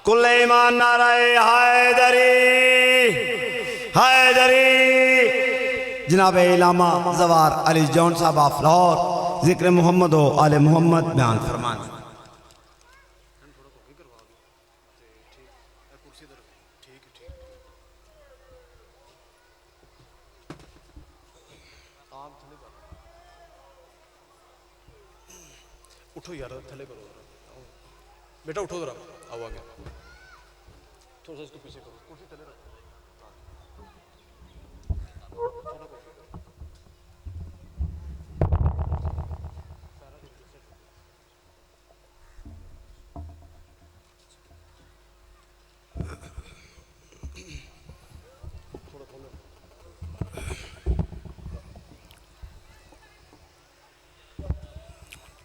कुल्ले ईमान नाराए हैदरी हैदरी। जनाब इलामा जवार अली जौन साहब ऑफ लाहौर जिक्र मोहम्मद हो आले मोहम्मद बयान फरमान। उठो यार थले करो बेटा, उठो जरा, आओ आगे थोड़ा सा इसको पीछे करो, कुर्सी थले रखो।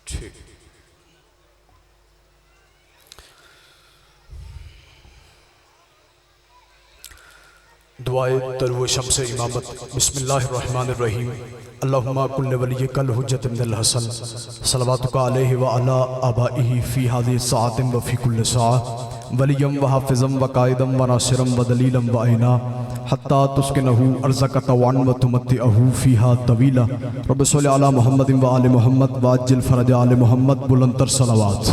ठीक, दुआए तरव शम्स इमामत। बिस्मिल्लाहिर्रहमानिर्रहीम। अल्लाहुम्मा कुल्ल वलिय्यकल हुज्जत मिनल हसन सलवातुका अलैहि व अला आबाइही फी हाज़िहि सआतिन व फी कुल्लि सआ वलिय्यम व हाफ़िज़म व काइदम व नासिरम व दलीलम व ऐना हत्ता तुस्किनहु अर्ज़क तवन व तुमत्तिअहु फ़ीहा तवीला। रब्बि सल्लि अला मुहम्मदिन व आलि मुहम्मद व अज्जिल फ़रज आलि मुहम्मद। बुलंदतर सलावात।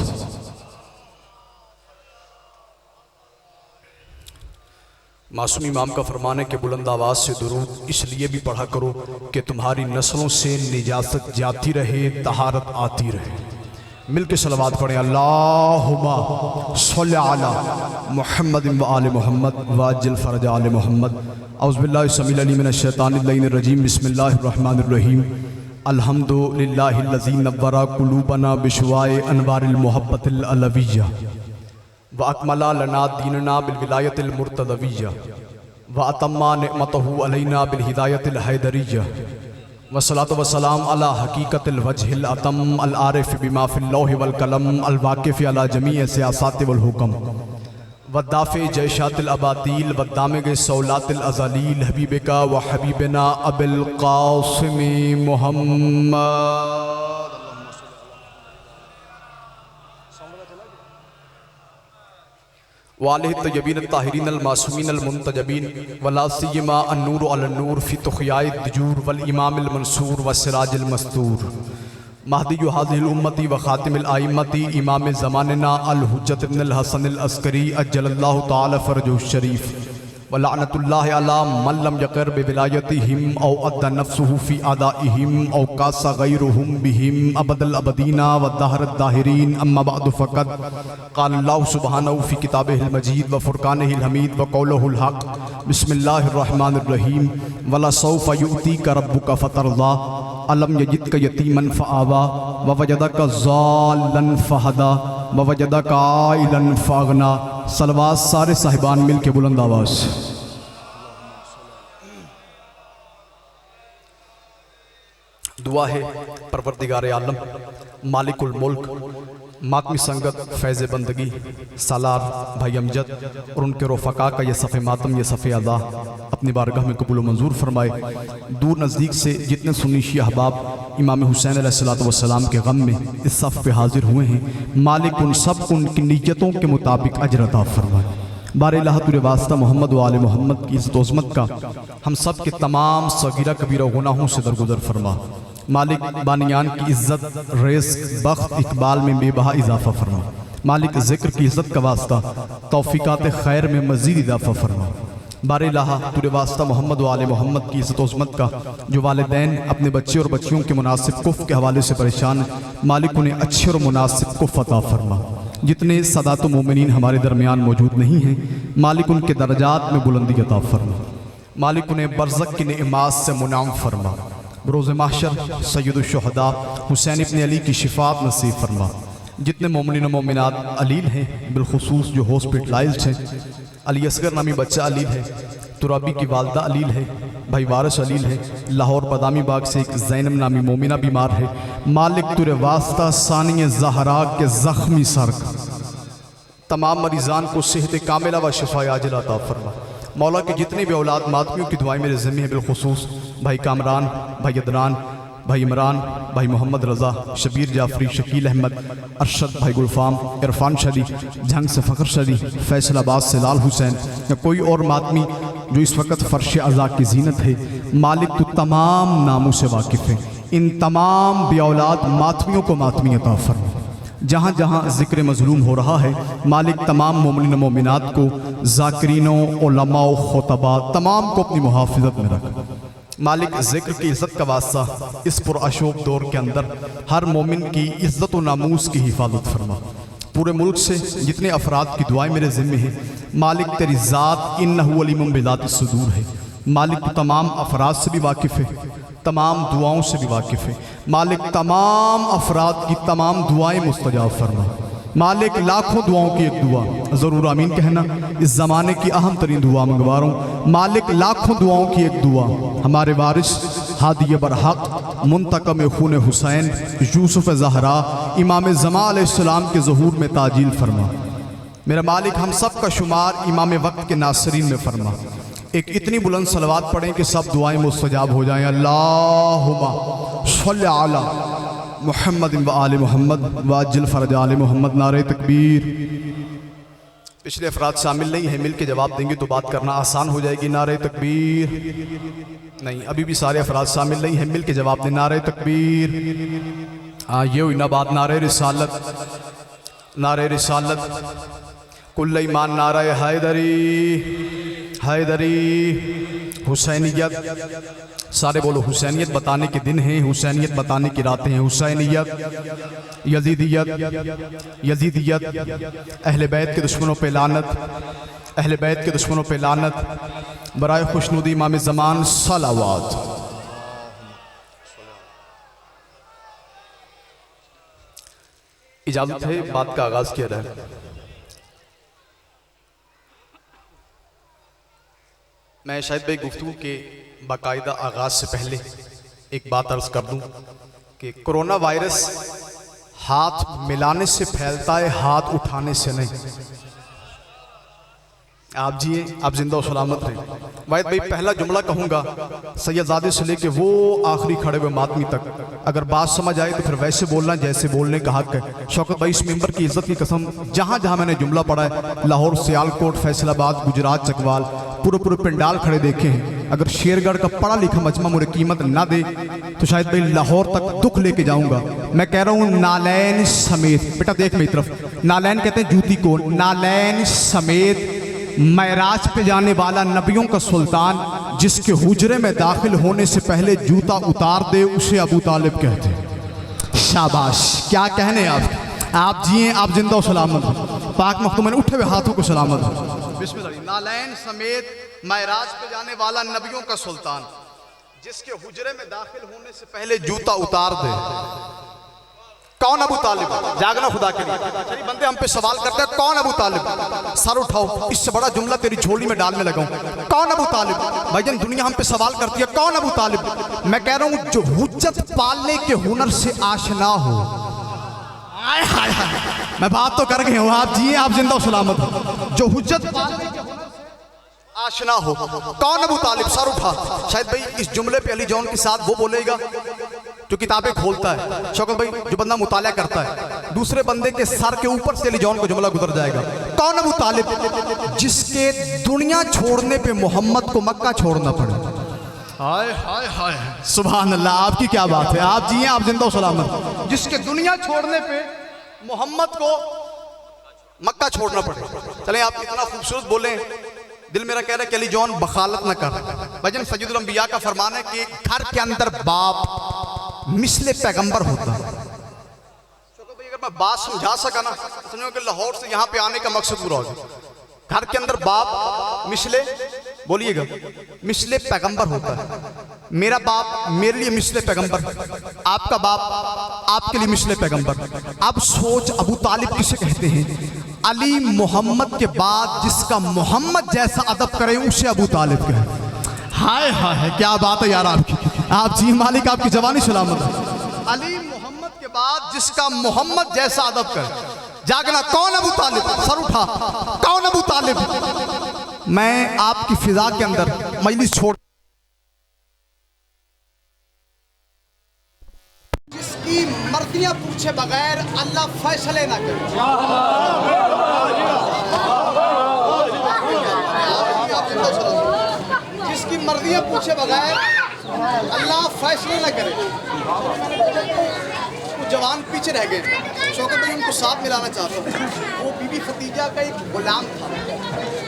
मासूम इमाम का फरमान है कि बुलंद आवाज़ से दुरूद इसलिए भी पढ़ा करो कि तुम्हारी नस्लों से निजासत जाती रहे, तहारत आती रहे। मिल के सलावात पढ़ें। अल्लाहुम्मा सल्लि अला मुहम्मदिन व आलि मुहम्मद व अज्जिल फ़रज आलि मुहम्मद। औज़ु बिल्लाहि समील अलीम मिनश शैतानिर रजीम। बिस्मिल्लाहिर रहमानिर रहीम। अल्हम्दुलिल्लाहिल्लज़ी नव्वरा क़ुलूबना बिशवाए अनवारिल मुहब्बतिल अलविय्या व अकमला लना दीनना बिल विलायतिल मुर्तज़विय्या व अतम्मा निअमतहु अलैना बिल हिदायतिल हैदरिय्या वस्सलातु वस्सलाम अला हकीकतिल वजहिल अतम अल आरिफ बिमा फिल लौहि वल कलम अल वाक़िफ़ अला जमीअ सियासाति वल हुकम वद्दाफ़े जयशातिल अबातील वद्दामिग़ सौलातिल अज़ालील हबीबिका व हबीबना अबिल क़ासिम मुहम्मद वालिह तय्यबीन ताहिरीन अल मासूमीन अल मुंतजबीन वला सियमा अन्नूर अला नूर फी तुख़याए दुजूर वल इमामिल मंसूर व सिराजिल मस्तूर महदी हाज़िहिल उम्मती व ख़ातिमिल आइम्मती इमाम ज़मानिना अल हुज्जत इब्नुल हसन अल अस्करी अज्जलल्लाहु तआला फ़रजुहु शरीफ व लअनतुल्लाहि अला मन लम यक़िर बिविलायतिहिम औ अद्दा नफ़्सुहु फ़ी अदाइहिम औ कासा गैरुहुम बिहिम अबदल अबदीना व दहरत दाहिरीन। अम्मा बअदु फ़क़द क़ाल अल्लाहु सुब्हानहु फ़ी किताबिहिल मजीद व फ़ुरक़ानिहिल हमीद व क़ौलुहुल हक़। बिस्मिल्लाहिर रहमानिर रहीम। वला सौफ़ युअतीका रब्बुका फ़तरज़ा अलम यजिदका यतीमन फ़आवा व वजदका ज़ाल्लन फ़हदा व वजदका आइलन फ़अग़ना। सलवात सारे साहिबान मिल के बुलंद आवाज़। दुआ है परवरदिगार आलम मालिकुल मुल्क मातमी संगत फैज़ बंदगी सालार भाई अमजद और उनके रफ़क़ा का ये सफ़े मातम, ये सफ़े अदा अपनी बारगाह में कबूल मंजूर फरमाए। दूर नज़दीक से जितने सुन्नी शिया अहबाब इमाम हुसैन अलैहिस्सलातु वस्सलाम के गम में इस सफ़ पे हाजिर हुए हैं, मालिक उन सब उनकी नीयतों के मुताबिक अजर अता फरमाए। बारे इलाहा तुरे वास्ता मोहम्मद व आले मोहम्मद की इज़्ज़त उज़्मत का हम सब के तमाम सगीरा कबीरा गुनाहों से दरगुजर फरमा। मालिक बानियान की इज़्ज़त, रिज़्क़, बख्त, इकबाल में बेबहा इजाफ़ा फरमा। मालिक ज़िक्र की इज़्ज़त का वास्ता तौफ़ीक़ात खैर में मज़ीद इजाफ़ा फरमा। बारे इलाहा तुरे वास्ता मोहम्मद व आले मोहम्मद की इज़्ज़त उज़्मत का जो वालिदैन अपने बच्चे और बच्चियों के मुनासिब कुफ़ के हवाले से परेशान, मालिक उन्हें अच्छे और मुनासिब कुफ़ अता फरमा। जितने सदात मोमिनीन हमारे दरमियान मौजूद नहीं हैं, मालिक उनके दर्जात में बुलंदी अता फरमा। मालिक उन्हें बरज़क की नेमात से मुनाम फरमा। रोज़ महशर सय्यदुश्शुहदा हुसैन इब्न अली की शिफात नसीब फरमा। जितने मोमिनीन व मोमिनात अलील हैं, बिलखुसूस जो हॉस्पिटलाइज्ड हैं, अली असगर नामी बच्चा अलील है, तुराबी की वालदा अलील है, भाई वारिस अलील है, लाहौर बदामी बाग से एक ज़ैनब नामी मोमिना बीमार है। मालिक तुरे वास्ता सानिय ज़हरा के ज़ख्मी सर तमाम मरीज़ान को सेहत कामिला व शिफा आजिला अता फरमा। मौला के जितने भी औलाद मातमियों की दुआएं मेरे ज़िम्मे हैं, बिलखुसूस भाई कामरान, भाई अदनान, भाई इमरान, भाई मोहम्मद रज़ा, शबीर जाफरी, शकील अहमद, अरशद भाई गुलफाम, इरफान शदी, झंग से फ़खर शदी, फैसलाबाद से लाल हुसैन या कोई और मातमी जो इस वक्त फ़र्श अज़ा की जीनत है, मालिक तो तमाम नामों से वाकिफ़ है। इन तमाम बेऔलाद मातमियों को मातमी अता फरमा। जहाँ जहाँ ज़िक्र मज़लूम हो रहा है, मालिक तमाम मोमिन मोमिनात को, ज़ाकिरीनों, उलमा, खुतबा तमाम को अपनी मुहाफ़िज़त में रख। मालिक ज़िक्र की इज़्ज़त का वास्ता इस पुरअशोक दौर के अंदर हर मोमिन की इज़्ज़त व नामूस की हिफाजत फरमा। पूरे मुल्क से जितने अफराद की दुआएं मेरे ज़िम्मे हैं, मालिक तेरी ज़ात इन्नहु अलीमुम बिज़ातिस सुदूर है। मालिक तो तमाम अफराद से भी वाकिफ़ है, तमाम दुआओं से भी वाकिफ़ है। मालिक तमाम अफराद की तमाम दुआएं मुस्तजाब फरमा। मालिक लाखों दुआओं की एक दुआ, ज़रूर आमीन कहना, इस ज़माने की अहम तरीन दुआ मंगवा रहा हूँ। मालिक लाखों दुआओं की एक दुआ, हमारे वारिस हादी बरहक मुंतकम खून हुसैन यूसुफ ज़हरा इमाम ज़मा अलैहिस्सलाम के ज़हूर में ताजील फरमा। मेरा मालिक हम सब का शुमार इमाम वक्त के नासरीन में फरमा। एक इतनी बुलंद सलवात पढ़ें कि सब दुआएं मुस्तजाब हो जाएं। अल्लाहुम्मा सल्लि अला मुहम्मद व आले मुहम्मद वाजिल फरज आले मुहम्मद। नारे तकबीर। पिछले अफराद शामिल नहीं है, मिल के जवाब देंगे तो बात करना आसान हो जाएगी। नारे तकबीर। नहीं, अभी भी सारे अफराद शामिल नहीं है, मिल के जवाब दें। नारे तकबीर। हाँ, ये हुई ना बात। नारे रिसालत, नारे रिसालत, कुल्ल ईमान, नारे हैदरी, हैदरी, हुसैनियत। सारे बोलो हुसैनियत बताने के दिन हैं, हुसैनियत बताने की रातें हैं। हुसैनियत, यजीदियत, यजीदियत, अहले बैत के दुश्मनों पे लानत, अहले बैत के दुश्मनों पे लानत, बराए खुशनुदी इमाम ज़मान सलावात। इजाज़त है, बात का आगाज़ किया जाए। मैं शायद भाई गुफ्तगू के बाकायदा आगाज़ से पहले एक बात अर्ज़ कर दूं कि कोरोना वायरस हाथ मिलाने से फैलता है, हाथ उठाने से नहीं। आप जिए, आप जिंदा और सलामत रहें। वाहिद भाई, पहला जुमला कहूँगा सैयदजादे से लेके वो आखिरी खड़े हुए मातमी तक, अगर बात समझ आए तो फिर वैसे बोलना जैसे बोलने का हक है। शौकत भाई, इस मेंबर की इज्जत की कसम, जहाँ जहाँ मैंने जुमला पढ़ा है, लाहौर, सियालकोट, फैसलाबाद, गुजरात, चकवाल, पूरे पूरे पंडाल खड़े देखे हैं। अगर शेरगढ़ का पढ़ा लिखा मजमा मुझे कीमत ना दे तो शायद भाई लाहौर तक दुख लेके जाऊँगा। मैं कह रहा हूँ नालैन समेत, बेटा देख मेरी तरफ, नालैन कहते हैं जूती को, नालैन समेत महराज पे जाने वाला नबियों का सुल्तान, जिसके हुजरे में दाखिल होने से पहले जूता उतार दे, उसे अबू तालिब कहते हैं। शाबाश, क्या कहने आप जिए, आप जिंदा और सलामत हो। पाक मखदूम उठे हुए हाथों को सलामत हो। बिस्मिल्लाह। नालैन समेत महराज पे जाने वाला नबियों का सुल्तान, जिसके हुजरे में दाखिल होने से पहले जूता उतार दे। कौन अबू तालिब? जागना खुदा के लिए। शरीफ बंदे हम पे सवाल करते हैं, कौन अबू तालिब? सर उठाओ, इससे बड़ा जुमला तेरी झोली में डालने लगा हूं। कौन अबू तालिब? भाईजान, दुनिया हम पे सवाल करती है, कौन अबू तालिब? मैं कह रहा हूं, जो हुज्जत पालने के हुनर से आशना हो। आय हाय हाय, मैं बात तो कर गई हूं। आप जिए, आप जिंदा सलामत हो। जो हुज्जत पालने के हुनर से आशना हो। कौन अबू तालिब? सर उठा। शायद भाई इस जुमले पे अली जौन के साथ वो बोलेगा जो किताबें खोलता है। शौकत भाई, जो बंदा मुताला करता है, दूसरे बंदे के सर के ऊपर से अली जौन का जुमला गुजर जाएगा। कौन अबू तालिब? जिसके दुनिया छोड़ने पे मोहम्मद को मक्का छोड़ना पड़े। हाय हाय हाय, सुभान अल्लाह, आपकी क्या बात है। आप जिए, आप जिंदा सलामत। जिसके दुनिया छोड़ने पे मोहम्मद को मक्का छोड़ना पड़े। चले, आप इतना खूबसूरत बोले, दिल मेरा कह रहा है कि अली जौन बखालत न कर। भजन सैयदुल अंबिया का फरमान है कि घर के अंदर बाप मिसले पैगंबर होता है। अगर मैं बात समझा सका ना, समझो कि लाहौर से यहाँ पे आने का मकसद पूरा हो जाए। घर के अंदर बाप मिसले, बोलिएगा, मिसले पैगंबर होता है। मेरा बाप मेरे लिए मिसले पैगंबर, आपका बाप आपके लिए मिसले पैगंबर। अब सोच, अबू तालिब किसे कहते हैं? अली मोहम्मद के बाद जिसका मोहम्मद जैसा अदब करे, उसे अबू तालिब कहे। हाय हाय, क्या बात है यार आपकी। आप जी मालिक, आपकी जवानी सलामत है। अली मोहम्मद के बाद जिसका मोहम्मद जैसा अदब करे। जागना, कौन अबू तालिब? सर उठा। कौन अबू तालिब? मैं आपकी फिजा के अंदर मजलिस छोड़ जिसकी मर्जियां पूछे बगैर अल्लाह फैसले ना करे। जिसकी मर्जियां पूछे बगैर अल्लाह फैसले ना करे। कुछ जवान पीछे रह गए, शौकत भाई उनको साथ मिलाना चाहता हूँ। वो बीबी खदीजा का एक गुलाम था,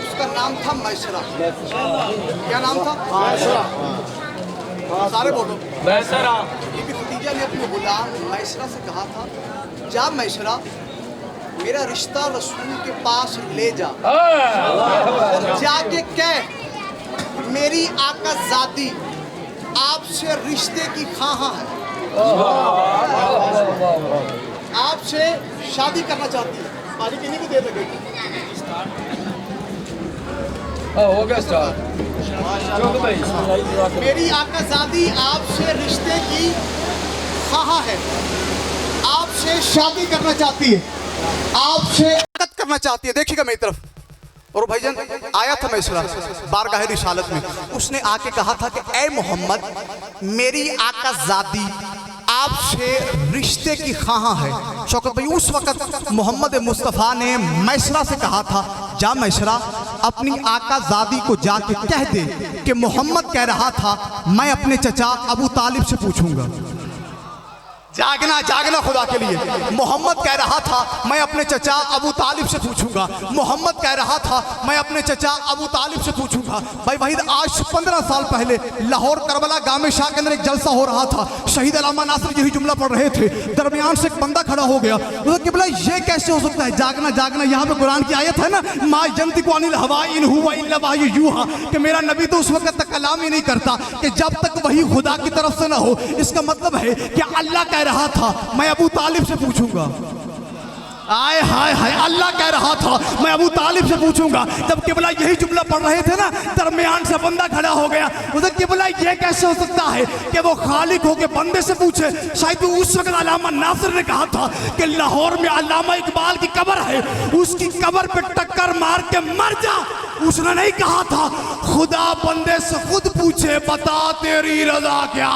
उसका नाम था मैसरा। क्या नाम था? सारे बोलो मैसरा। बीबी खदीजा ने अपने गुलाम मैसरा से कहा था, जा मैसरा मेरा रिश्ता रसूल के पास ले जा और जाके कह मेरी आका ज़ादी आपसे रिश्ते की ख़्वाहां है, आपसे शादी करना चाहती है। मालिक इन्हीं को दे लगेगी। हो गया स्टार्ट। मेरी आका ज़ादी आपसे रिश्ते की ख़्वाहां है, आपसे शादी करना चाहती है, आपसे करना चाहती है। देखिएगा मेरी तरफ। और भाईजान आया था मैसरा बारगाह रिसालत में, उसने आके कहा था कि ऐ मोहम्मद मेरी आका ज़ादी आपसे रिश्ते की ख़्वाहां है। शौकत भाई उस वक़्त मोहम्मद मुस्तफ़ा ने मैसरा से कहा था, जा मैसरा अपनी आका ज़ादी को जाके कह दे कि मोहम्मद कह रहा था मैं अपने चचा अबू तालिब से पूछूंगा। जागना जागना खुदा के लिए। मोहम्मद कह रहा था मैं अपने चचा अबू तालिब से पूछूंगा। मोहम्मद कह रहा था मैं अपने चचा अबू तालिब से पूछूंगा। भाई वहीद आज 15 साल पहले लाहौर करबला गामे शाह के अंदर एक जलसा हो रहा था। शहीद अल्लामा नासिर यही जुमला पढ़ रहे थे, दरमियान से एक बंदा खड़ा हो गया। कि बोला ये कैसे हो सकता है? जागना जागना यहाँ पे कुरान की आयत है ना, मा यंतिकु अनिल हवा इन हुवा इल्ला वहयु यूहा, कि मेरा नबी तो उस वक्त तक कलाम ही नहीं करता कि जब तक वही खुदा की तरफ से ना हो। इसका मतलब है कि अल्लाह कह रहा था मैं अबू तालिब से पूछूंगा। आए हाय हाय, अल्लाह कह रहा था मैं अबू तालिब से पूछूंगा। जब किबला यही जुमला पढ़ रहे थे ना, दरमियान से बंदा खड़ा हो गया। उधर किबला ये कैसे हो सकता है कि वो खालिक हो के बंदे से पूछे? शायद उस वक्त अल्लामा नासिर ने कहा था कि लाहौर में अल्लामा इकबाल की कब्र है, उसकी कब्र पे टक्कर मार के मर जा। उसने नहीं कहा था खुदा बंदे से खुद पूछे बता तेरी रजा क्या।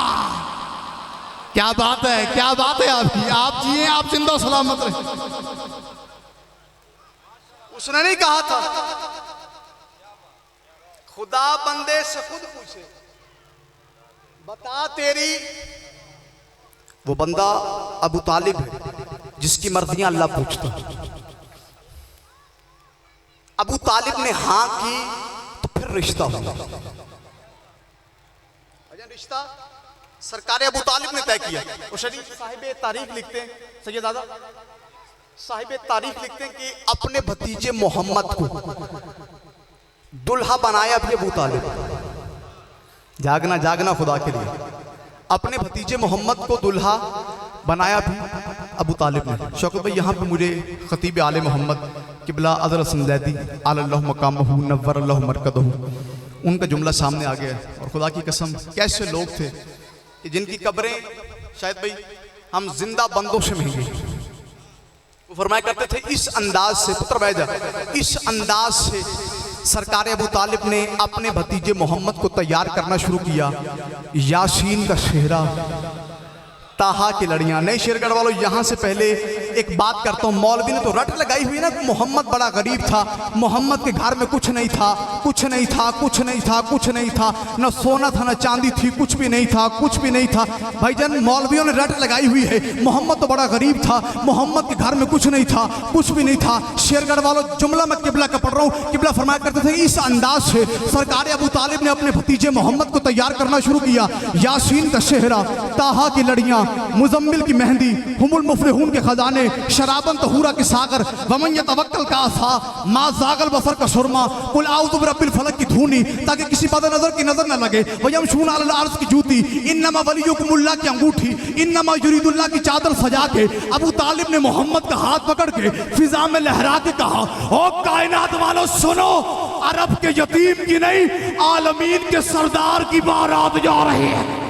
क्या बात है, क्या बात है आपकी। आप जिए, आप जिंदा सलामत रहे। उसने नहीं कहा था खुदा बंदे से खुद पूछे बता तेरी। वो बंदा अबू तालिब है जिसकी मर्जियां अल्लाह पूछता। अबू तालिब ने हाँ की तो फिर रिश्ता हुआ। रिश्ता सरकार अबू तालिब ने तय किया। और शरीफ साहिब तारीख लिखते हैं, सैयद दादा साहिब तारीख लिखते हैं कि अपने भतीजे मोहम्मद को दुल्हा बनाया भी अबू तालिब। जागना जागना खुदा के लिए। अपने भतीजे मोहम्मद को दुल्हा बनाया भी अबू तालिब ने। शौकत भाई यहाँ पे मुझे खतीब आले मोहम्मद किबला अदर हसन ज़ैदी अल्लाह मकामहू नव्वर अल्लाह मरकदहू उनका जुमला सामने आ गया। और खुदा की कसम कैसे लोग थे कि जिनकी कब्रें शायद भाई हम जिंदा बंदों से महंगी। वो फरमाया करते थे इस अंदाज से पुत्र बैजा, इस अंदाज से सरकार अबू तालिब ने अपने भतीजे मोहम्मद को तैयार करना शुरू किया। यासीन का सेहरा, ताहा की लड़ियां। नहीं शेरगढ़ वालों, यहाँ से पहले एक बात करता हूँ। मौलवी ने तो रट लगाई हुई ना, मोहम्मद बड़ा गरीब था, मोहम्मद के घर में कुछ नहीं था, कुछ नहीं था, कुछ नहीं था, कुछ नहीं था, न सोना था न चांदी थी, कुछ भी नहीं था, कुछ भी नहीं था। भाईजान मौलवियों ने रट लगाई हुई है, मोहम्मद तो बड़ा गरीब था, मोहम्मद के घर में कुछ नहीं था, कुछ भी नहीं था। शेरगढ़ वालों जुमला मैं किबला का पढ़ रहा हूँ। किबला फरमाया करते थे इस अंदाज से सरकार अबू तालिब ने अपने भतीजे मोहम्मद को तैयार करना शुरू किया। यासीन का सेहरा, ताहा की लड़ियां, मुजम्मिल की मेहंदी, हुमुल मुफलिहून के खजाने, शराबन तहूरा के सागर, वमन यतवक्कल का आसा, मा जागल बसर का सुरमा, कुल आउज़ु बिरब्बिल फलक की धूनी, ताकि किसी बद नजर की नजर न लगे। वयमशून अलल अर्ज़ की जूती, इन्नमा वलियुकुमुल्लाह की अंगूठी, इन्नमा युरीदुल्लाह की चादर सजा के अबू तालिब ने मोहम्मद का हाथ पकड़ के फिजा में लहरा के कहा, ओ कायनात वालों सुनो, अरब के यतीम की नहीं आलमीन के सरदार की बारात जा रही है।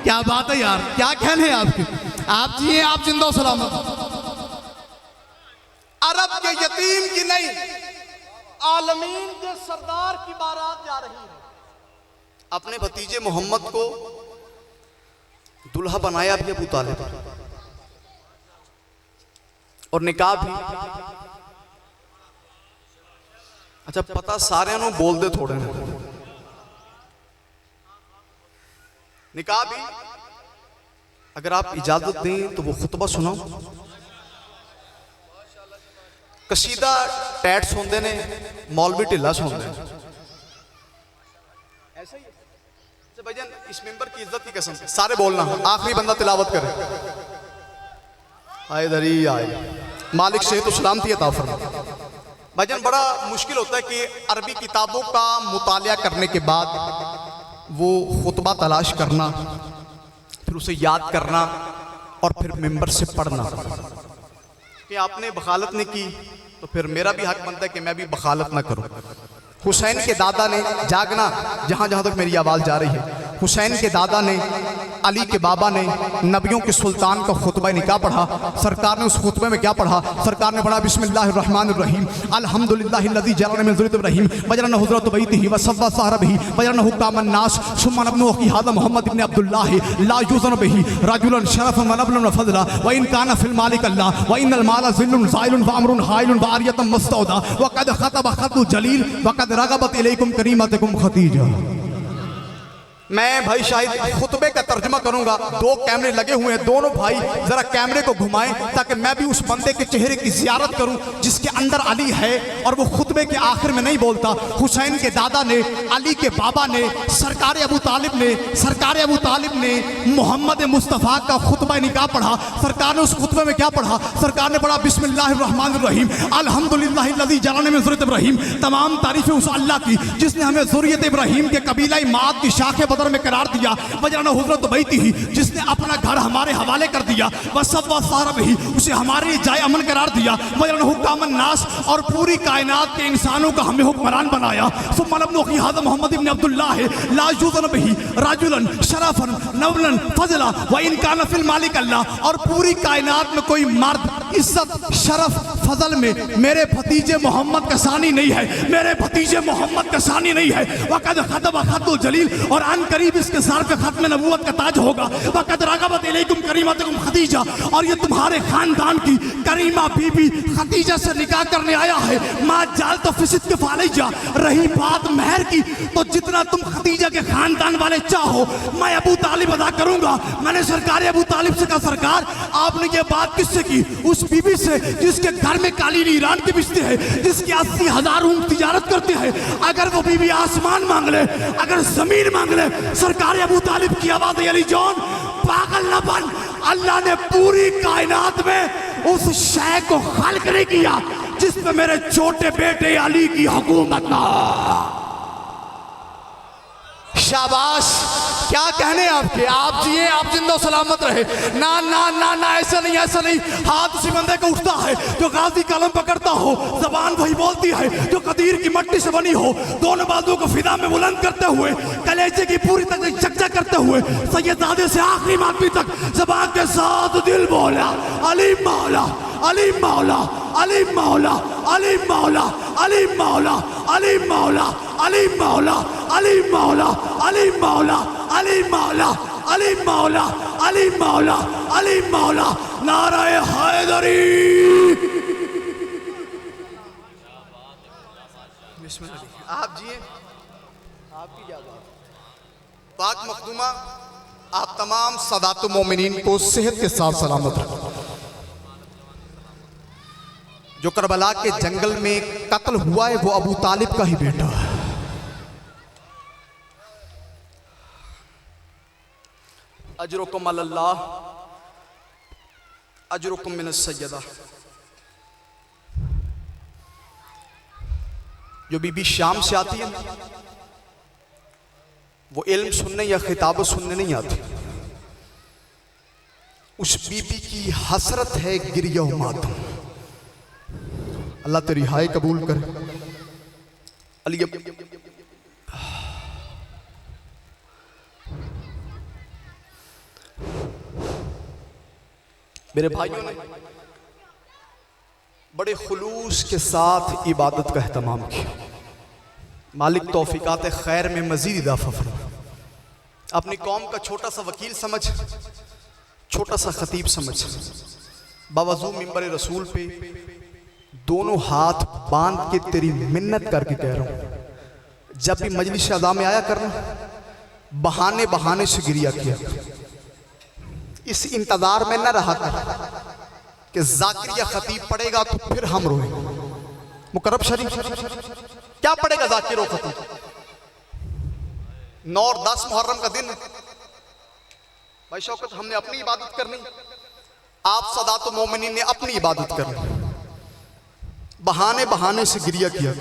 क्या बात है यार, क्या कहने हैं आपके। आप जिए, आप जिंदा सलामत। अरब के यतीम की नहीं आलमीन के सरदार की बारात जा रही है। अपने भतीजे मोहम्मद को दुल्हा बनाया भी अबू तालिब। और निकाह भी। अच्छा पता सारे नूं बोल दे थोड़े ने। निकाह भी अगर आप इजाजत दें तो वो खुतबा सुनाओ। कसीदा टैट सुनते ने, मौलवी ढिला सुनते हैं। ऐसा ही है भाईजान, इस मेंबर की इज्जत की कसम सारे बोलना, आखिरी बंदा तिलावत करे। आए दरी आए, मालिक से तो सलामती अता फरमा। भाईजान बड़ा मुश्किल होता है कि अरबी किताबों का मुतालिया करने के बाद वो खुतबा तलाश करना, फिर उसे याद करना और फिर मेंबर से पढ़ना। कि आपने बखालत नहीं की तो फिर मेरा भी हक बनता है कि मैं भी बखालत ना करूं। हुसैन के दादा ने, जागना जहां जहां तक मेरी आवाज़ जा रही है, हुसैन के दादा ने, अली के बाबा ने नबियों के सुल्तान का खुतबा निकाह पढ़ा। सरकार ने उस खुतबे में क्या पढ़ा? सरकार ने पढ़ा बिस्मिल्लाहिर्रहमानिर्रहीम अल्हम्दुलिल्लाहिल्लज़ी जअलना मिन ज़ुर्रिय्यति इब्राहीम वजअलना हुज़रत बैतिही व सव्वा सहरबिही वजअलना हुक्कामन नास सुम्मा नब्नु अखी हाज़ा मुहम्मद इब्न अब्दुल्लाह ला युज़न बिही रजुलन शरफन व नबलन व फज़ला व इन काना फिल मालिक अल्लाह व इन्नल माला ज़िल्लुन ज़ाइलुन व अमरुन हाइलुन व आरियतन मस्तौदा व क़द ख़तब ख़तुल जलील व क़द रग़बत इलैकुम करीमतुकुम खतीजा। मैं भाई शाहिद खुतबे का तर्जुमा करूंगा। दो कैमरे लगे हुए हैं, दोनों भाई जरा कैमरे को घुमाएं ताकि मैं भी उस बंदे के चेहरे की जियारत करूं जिसके अंदर अली है और वो खुतबे के आखिर में नहीं बोलता। हुसैन के दादा ने, अली के बाबा ने, सरकार अबू तालिब ने मोहम्मद मुस्तफ़ा का खुतबा निकाह पढ़ा। सरकार ने उस खुतबे में क्या पढ़ा? सरकार ने पढ़ा बिस्मिल्लाहिर्रहमानिर्रहीम अल्हम्दुलिल्लाहिल्लज़ी जअलना मिन ज़ुर्रिय्यति इब्राहीम। तमाम तारीफ़ें उस अल्लाह की जिसने हमें ज़ुर्रियत इब्राहीम के कबीला माद की शाखे बदर में करार दिया। वजअलना हुज़रत बैतिही, जिसने अपना घर हमारे हवाले कर दिया। वसव्वा सहरबिही, उसे हमारे जाए अमन करार दिया। वजअलना हुक्कामन नास, और पूरी कायनात के इंसानों का हमें हुक्मरान बनाया। सुम्मा नब्नु अखी हाज़ा मुहम्मद इब्न अब्दुल्लाह ला युज़न बिही रजुलन शरफन नबलन फज़ला व इन काना फिल मालिक अल्लाह, और पूरी कायनात में कोई मर्द इज्जत शरफ फजल में मेरे भतीजे मोहम्मद का सानी नहीं है, मेरे भतीजे मोहम्मद का सानी नहीं है। वक़द ख़तब ख़तुल जलील, और अन करीब इसके सर पे खत्म नबूवत का ताज होगा। वक़द रग़बत इलैकुम करीमतुकुम खदीजा, और ये तुम्हारे खानदान की करीमा बीबी खदीजा से निकाह करने आया है। माँ जाल तो फिसिद के फालिजा, रही बात महर की तो जितना तुम खदीजा के खानदान वाले चाहो मैं अबू तालिब अदा करूंगा। मैंने सरकार अबू तालिब से कहा, सरकार आपने ये बात किससे की? उस बीबी से जिसके घर में कालीन ईरान के बिछते हैं, जिसकी 80,000 ऊँट तिजारत करते हैं। अगर वो बीबी आसमान मांग ले, अगर जमीन मांग ले, सरकार अबू तालिब की आवाज़ है अली जॉन पागल न बन। अल्लाह ने पूरी कायनात में उस शय को खल्क नहीं किया जिस पे मेरे छोटे बेटे अली की हुकूमत ना। शाबाश, क्या कहने आपके, आप जिए, आप जिंदा सलामत रहे। ना ना ना ना, ऐसा नहीं, ऐसा नहीं। हाथ उसी बंदे को उठता है जो गाजी कलम पकड़ता हो, जबान वही बोलती है जो कदीर की मट्टी से बनी हो। दोनों बाजुओं को फिदा में बुलंद करते हुए, कलेजे की पूरी तक चकचक करते हुए, सैयदादे से आखिरी मातमी तक जबान के साथ दिल बोला अली मौला, अली मौला, अली मौला, अली मौला, अली मौला, अली मौला, अली मौला, अली मौला, अली मौला, अली मौला, अली मौला, अली मौला, अली मौला। नाराए हैदरी। आप जिए, आपकी क्या बात। पाक मखदूमा, आप तमाम सदात मोमिनीन को सेहत के साथ सलामत रखें। जो करबला के जंगल में कत्ल हुआ है वो अबू तालिब का ही बेटा है। अजरुकुम अल्लाह, अजरुकुम मिनस सय्यदा। जो बीबी शाम से आती है वो इल्म सुनने या खिताब सुनने नहीं आती। उस बीबी की हसरत है गिरिया मातम। अल्लाह तेरी हाय कबूल करे। अली मेरे भाइयों ने बड़े खुलूस के साथ इबादत का एहतमाम किया। मालिक तौफीकात खैर में मजीद इजाफा फरमा। अपनी कौम का छोटा सा वकील समझ, छोटा सा खतीब समझ, बावजू मिंबर रसूल पे दोनों हाथ बांध के तेरी मिन्नत करके कह रहा हूं, जब भी मजलिस अज़ा में आया करना, बहाने बहाने से गिरिया किया, इस इंतजार में न रहा कर कि जाकिर या खतीब पढ़ेगा तो फिर हम रोए। मुकर्रब शरीफ क्या पढ़ेगा जाकिर और खतीब? 9 और 10 मुहर्रम का दिन भाई शौकत, हमने अपनी इबादत करनी, आप सदात मोमिनीन ने अपनी इबादत करनी। बहाने बहाने से गिरिया किया।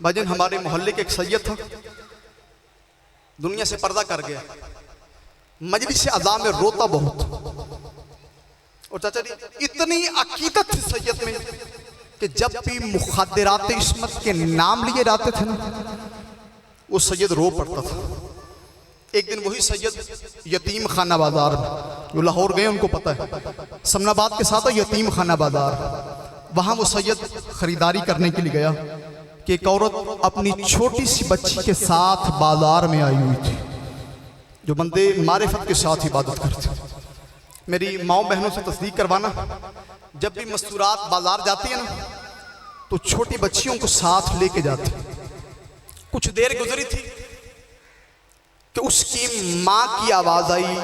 भाईजान हमारे मोहल्ले के एक सैयद था, दुनिया से पर्दा कर गया, मजलिस अज़ा में रोता बहुत। और चाचा जी इतनी अकीदत थी सैयद में कि जब भी मुखादरात इस्मत के नाम लिए जाते थे ना, वो सैयद रो पड़ता था। एक दिन वही सैयद यतीम खाना बाजार में, जो लाहौर गए उनको पता है, समनाबाद के साथ है यतीम खाना बाजार, वहाँ वो सैयद खरीदारी करने के लिए गया कि एक औरत अपनी छोटी सी बच्ची के साथ बाजार में आई हुई थी, जो बंदे मारिफत के साथ इबादत करते। मेरी माओ बहनों से तस्दीक करवाना, जब भी मस्तूरात बाजार जाती है ना तो छोटी बच्चियों को साथ लेके जाते। कुछ देर गुजरी थी कि उसकी माँ की आवाज आई,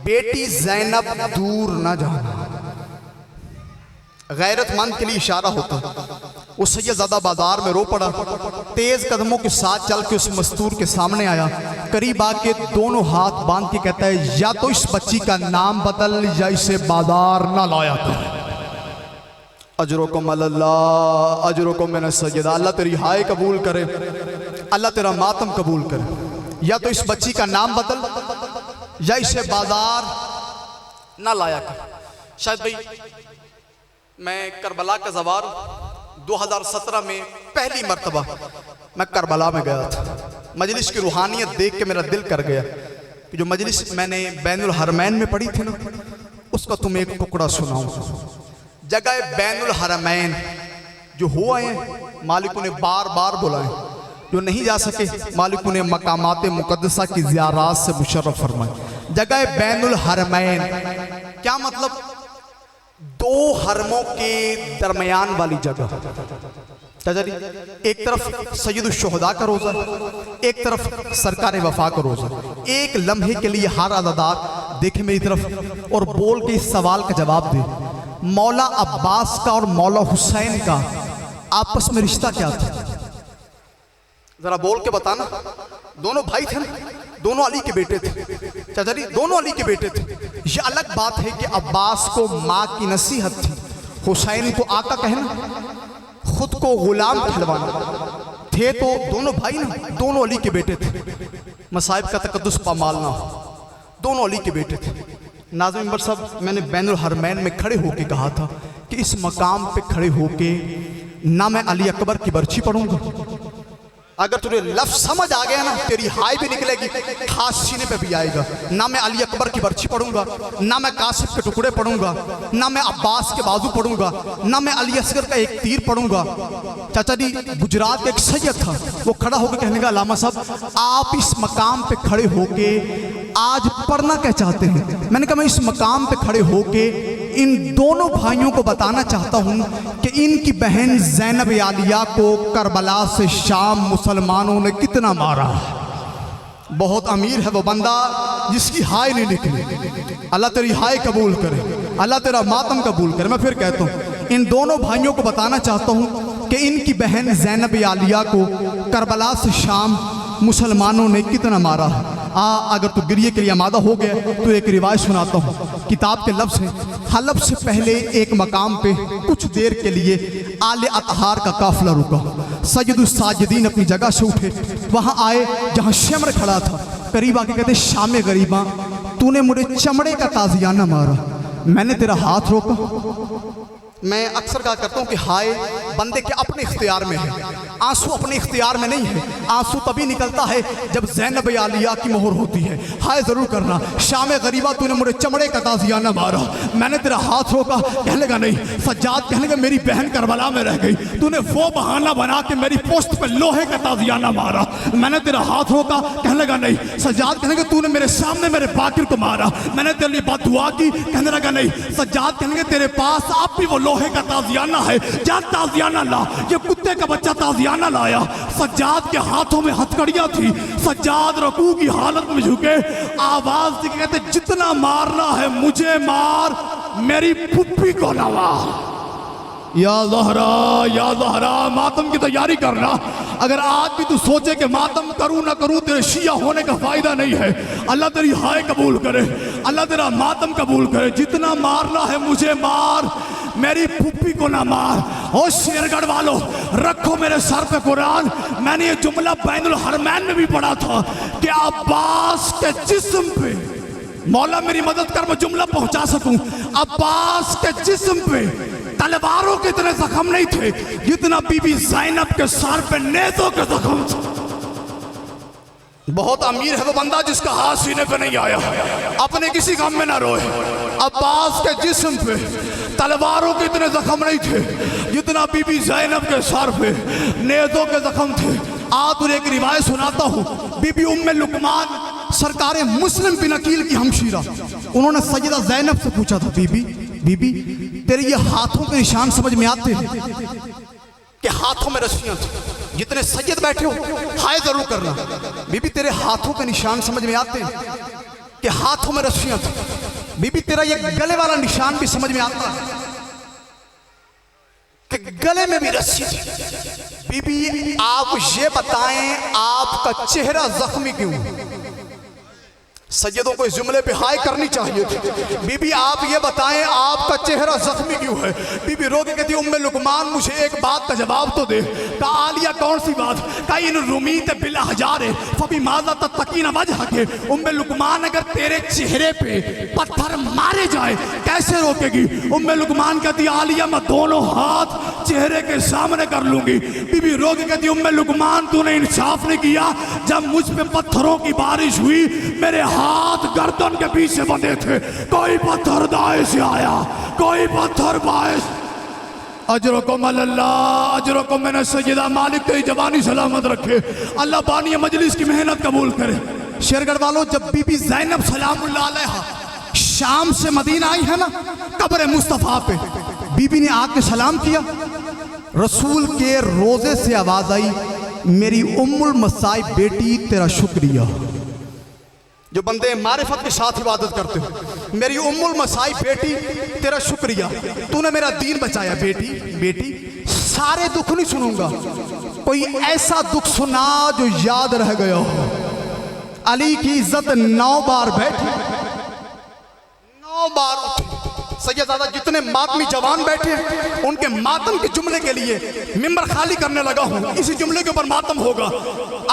बेटी ज़ैनब दूर न जाना। गैरतमंद के लिए इशारा होता। वो सैयदज़ादा बाजार में रो पड़ा, तेज कदमों के साथ चल के उस मस्तूर के सामने आया, करीब आके दोनों हाथ बांध के कहता है, या तो इस बच्ची का नाम बदल या इसे बाजार ना लाया कर। अजरुकुम अल्लाह, अजरुकुम मिन सय्यदा, अल्लाह तेरी हाय कबूल करे, अल्लाह तेरा मातम कबूल करे। या तो इस बच्ची का नाम बदल या इसे बाजार ना लाया कर। शायद भाई मैं करबला का ज़वार 2017 में पहली मर्तबा मैं करबला में गया था। मजलिस की रूहानियत देख के मेरा दिल कर गया कि जो मजलिस मैंने बैनुल हरमैन में पढ़ी थी ना, उसका तुम्हें एक टुकड़ा सुनाऊं। जगह बैनुल हरमैन जो हुआ है, मालिक ने बार बार बुलाए, जो नहीं जा सके मालिक ने मकामात मुकद्दसा की ज़ियारात से मुशर्रफ फरमाए। जगह बैनुल हरमैन क्या मतलब? 2 हरमों के दरमियान वाली जगह। चाचा जी एक तरफ सैयदुल शुहदा का रोज़ा, एक तरफ सरकार वफा का रोज़ा। एक लम्हे के लिए हर अज़ादार देखे मेरी तरफ और बोल के इस सवाल का जवाब दे, मौला अब्बास का और मौला हुसैन का आपस में रिश्ता क्या था? जरा बोल के बताना। दोनों भाई थे ना, दोनों अली के बेटे थे। चाचा जी दोनों अली के बेटे थे। ये अलग बात है कि अब्बास को माँ की नसीहत थी, हुसैन को आका कहना, खुद को गुलाम कहलवाना। थे तो दोनों भाई ना, दोनों अली के बेटे थे। मसाइब का तकद्दुस पामालना, दोनों अली के बेटे थे। नाज़िम मेंबर साहब, मैंने बैनुल हरमैन में खड़े होके कहा था कि इस मकाम पे खड़े होके ना मैं अली अकबर की बर्ची पढ़ूंगा, अगर तुझे लफ्ज समझ आ गया ना, तेरी हाय भी निकलेगी, खास सीने पे भी आएगा। ना मैं अली अकबर की बर्ची पढ़ूंगा, ना मैं कासिफ के टुकड़े पढ़ूंगा, ना मैं अब्बास के बाजू पढ़ूंगा, ना मैं अली असगर का एक तीर पढ़ूंगा। चाचा जी गुजरात का एक सैयद था, वो खड़ा होकर कहने का, अल्लामा साहब आप इस मकाम पे खड़े होके आज पढ़ना क्या चाहते हैं? मैंने कहा मैं इस मकाम पे खड़े होके इन दोनों भाइयों को बताना चाहता हूं कि इनकी बहन ज़ैनब आलिया को करबला से शाम मुसलमानों ने कितना मारा। बहुत अमीर है वो बंदा जिसकी हाय नहीं निकली। अल्लाह तेरी हाय कबूल करे, अल्लाह तेरा मातम कबूल करे। मैं फिर कहता हूँ इन दोनों भाइयों को बताना चाहता हूँ कि इनकी बहन ज़ैनब आलिया को करबला से शाम मुसलमानों ने कितना मारा। अगर तू गिरिए के लिए आमादा हो गया तो एक रिवायत सुनाता हूँ। किताब के लफ्ज़ हैं, हलब से पहले एक मकाम पे कुछ देर के लिए आले अतहार का काफिला रुका। सैयदुल साजिदीन अपनी जगह से उठे, वहाँ आए जहाँ शमर खड़ा था। करीब आके कहते, शामे गरीबा तूने मुझे चमड़े का ताजियाना मारा, मैंने तेरा हाथ रोका। मैं अक्सर कहा करता हूँ कि हाय बंदे के अपने इख्तियार में है, आंसू अपने इख्तियार में नहीं है। आंसू तभी निकलता है जब ज़ैनब आलिया की मोहर होती है। हाय ज़रूर करना, शाम गरीबा तूने मुझे चमड़े का ताज़ियाना मारा, मैंने तेरा हाथ रोका, कहने लगा नहीं। सज्जाद कहने लगा मेरी बहन करबला में रह गई, तूने वो बहाना बना के मेरी पोस्ट पर लोहे का ताज़ियाना मारा, मैंने तेरा हाथ रोका, कहने लगा नहीं। सज्जाद कहने लगा तूने मेरे सामने मेरे बाकिर को मारा, मैंने तेरे लिए बात दुआ की, कहने लगा नहीं। सज्जाद कहने लगा तेरे पास अब भी वो लोहे का ताज़ियाना है, जा ताज़ियाना ला। ये कुत्ते का बच्चा ताज़ियाना लाया। सज्जाद के हाथों में हथकड़ियां थी। सज्जाद रकू की हालत में झुके, आवाज दी, कहते जितना मारना है मुझे मार, मेरी पुप्पी को नवा। या ज़हरा मातम की तैयारी करना। अगर आज भी तू सोचे कि मातम करूं ना करूं, तेरे शिया होने का फायदा नहीं है। अल्लाह तेरी हाय कबूल करे, अल्लाह तेरा मातम कबूल करे। जितना मारना है मुझे मार, मेरी पुप्पी को ना मार। ओ शेरगढ़ वालों, रखो मेरे सर पे कुरान। मैंने ये जुमला बैनुल हरमैन में भी पढ़ा था कि अब्बास के जिस्म पे, मौला मेरी मदद कर मैं जुमला पहुंचा सकूं, अब्बास के जिस्म पे तलवारों के इतने जख्म नहीं थे जितना बीबी ज़ैनब के सर पे नेज़ों के जख्म थे। बहुत अमीर है वो बंदा जिसका हाथ सीने पे नहीं आया, अपने किसी काम में ना रोए। अब्बास के जिस्म पे तलवारों के इतने जख्म नहीं थे जितना बीबी ज़ैनब के सर पे नेज़ों के जख्म थे। आज तुझे एक रिवायत सुनाता हूँ। बीबी उम्मे लुकमान सरकार मुस्लिम बिन अकील की हमशीरा, उन्होंने सैयदा ज़ैनब से पूछा था, बीबी बीबी तेरे ये हाथों के निशान समझ में आते हैं? कि हाथों में रस्सियां थी। जितने सैयद बैठे हो हाय जरूर करना, बीबी तेरे हाथों के निशान समझ में आते हैं? कि हाथों में रस्सियां थी। बीबी तेरा ये गले वाला निशान भी समझ में आता है? कि गले में भी रस्सी थी। बीबी आप ये बताएं आपका चेहरा जख्मी क्यों? सैयदों को इस जुमले पे हाय करनी चाहिए थी। बीबी आप ये बताएं आपका चेहरा जख्मी क्यों है? बीबी रो के कहती उम्मे लुकमान मुझे एक बात का जवाब तो दे। का आलिया कौन सी बात? का इन रुमीत बिला हजारे फबी माजा तकीना वजह के। उम्मे लुकमान अगर तेरे चेहरे पे पत्थर मारे जाए कैसे रोकेगी? उम्मे लुकमान कहती आलिया मैं दोनों हाथ चेहरे के सामने कर लूंगी। बीबी रो के कहती उम्मे लुकमान तूने इंसाफ नहीं किया। जब मुझ पे पत्थरों की बारिश हुई मेरे हाथ गर्दन के पीछे बंधे थे, कोई पत्थर दाएं से आया, कोई पत्थर बाएं। अजरकुम अल्लाह, अजरकुम मैंने सैयदा, मालिक तेरी जवानी सलामत रखे, अल्लाह बानी मजलिस की मेहनत कबूल करे। शेरगढ़ वालों, जब बीबी ज़ैनब सलामुल्लाह अलैहा शाम से मदीना आई है ना, कब्र मुस्तफ़ा पे बीबी ने आके सलाम किया। रसूल के रोजे से आवाज आई, मेरी उम्मुल मसाई बेटी तेरा शुक्रिया। जो बंदे मारिफत के साथ इबादत करते हो, मेरी उम्मुल मसाई बेटी तेरा शुक्रिया, तूने मेरा दीन बचाया। बेटी बेटी सारे दुख नहीं सुनूंगा, कोई ऐसा दुख सुना जो याद रह गया हो। अली की इज्जत 9 बार बैठी, 9 बार उठी। सैयदादा जितने मातमी जवान बैठे हैं उनके मातम के जुमले के लिए मिंबर खाली करने लगा हूं, इसी जुमले के ऊपर मातम होगा।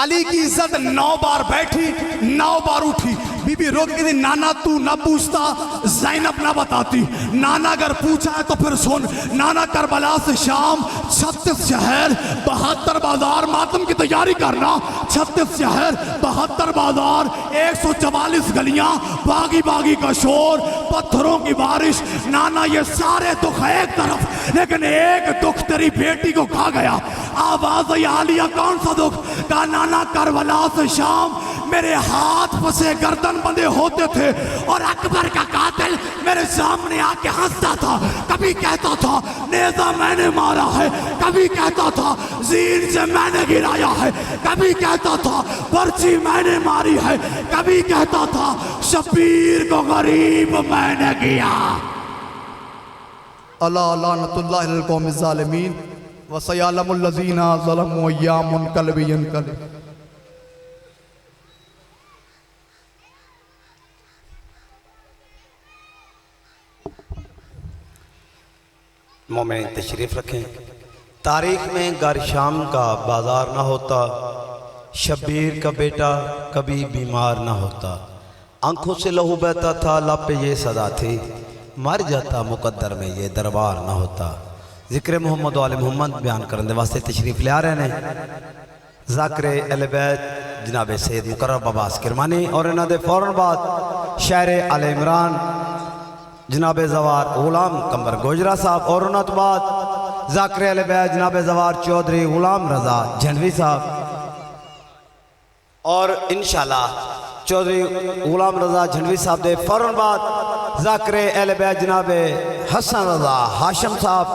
अली की इज्जत 9 बार बैठी, 9 बार उठी। बीबी रोक के नाना तू ना पूछता, ज़ैनब ना बताती। नाना अगर पूछा है तो फिर सुन। नाना करबला से शाम 36 शहर 72 बाजार, मातम की तैयारी करना। 36 शहर 72 बाजार, 144 गलियां, बागी बागी का शोर, पत्थरों की बारिश। नाना ये सारे दुख एक तरफ, लेकिन एक दुख तेरी बेटी को खा गया। आवाज आई आलिया कौन सा दुख? का नाना करबला से शाम मेरे हाथ फंसे गर्दन बंधे होते थे और अकबर का कातिल मेरे सामने आके हंसता था। कभी कहता था नेज़ा मैंने मारा है, कभी कहता था ज़ीन से मैंने गिराया है, कभी कहता था पर्ची मैंने मारी है, कभी कहता था शबीर को गरीब मैंने किया। अल्लाह लानतुल्लाहि अलल कौमिज़ ज़ालिमीन व सयअलमुल लज़ीना ज़लमू अय्यामुन कल्बी यनकलिब। मोमिन तशरीफ़ रखें। तारीख़ में गर शाम का बाजार ना होता, शब्बीर का बेटा कभी बीमार ना होता। आंखों से लहू बहता था, लब पे ये सदा थी, मर जाता मुकद्दर में ये दरबार ना होता। जिक्र मोहम्मद वाले मोहम्मद बयान करने वास्ते तशरीफ ले आ रहे हैं ज़ाकिर अहले बैत जनाब सैयद मुकर्रम अब्बास किरमानी और इन्हों के फौरन बाद शायर आले इमरान जनाब जवार गुलाम कंबर गोजरा साहब और उन्होंने तो बाद ज़ाकिर अहले बैत जनाब जवार चौधरी गुलाम रजा झंडवी साहब और इंशाल्लाह चौधरी गुलाम रजा झंडवी साहब के फौरन बाद ज़ाकिर अहले बैत जनाब हसन रजा हाशम साहब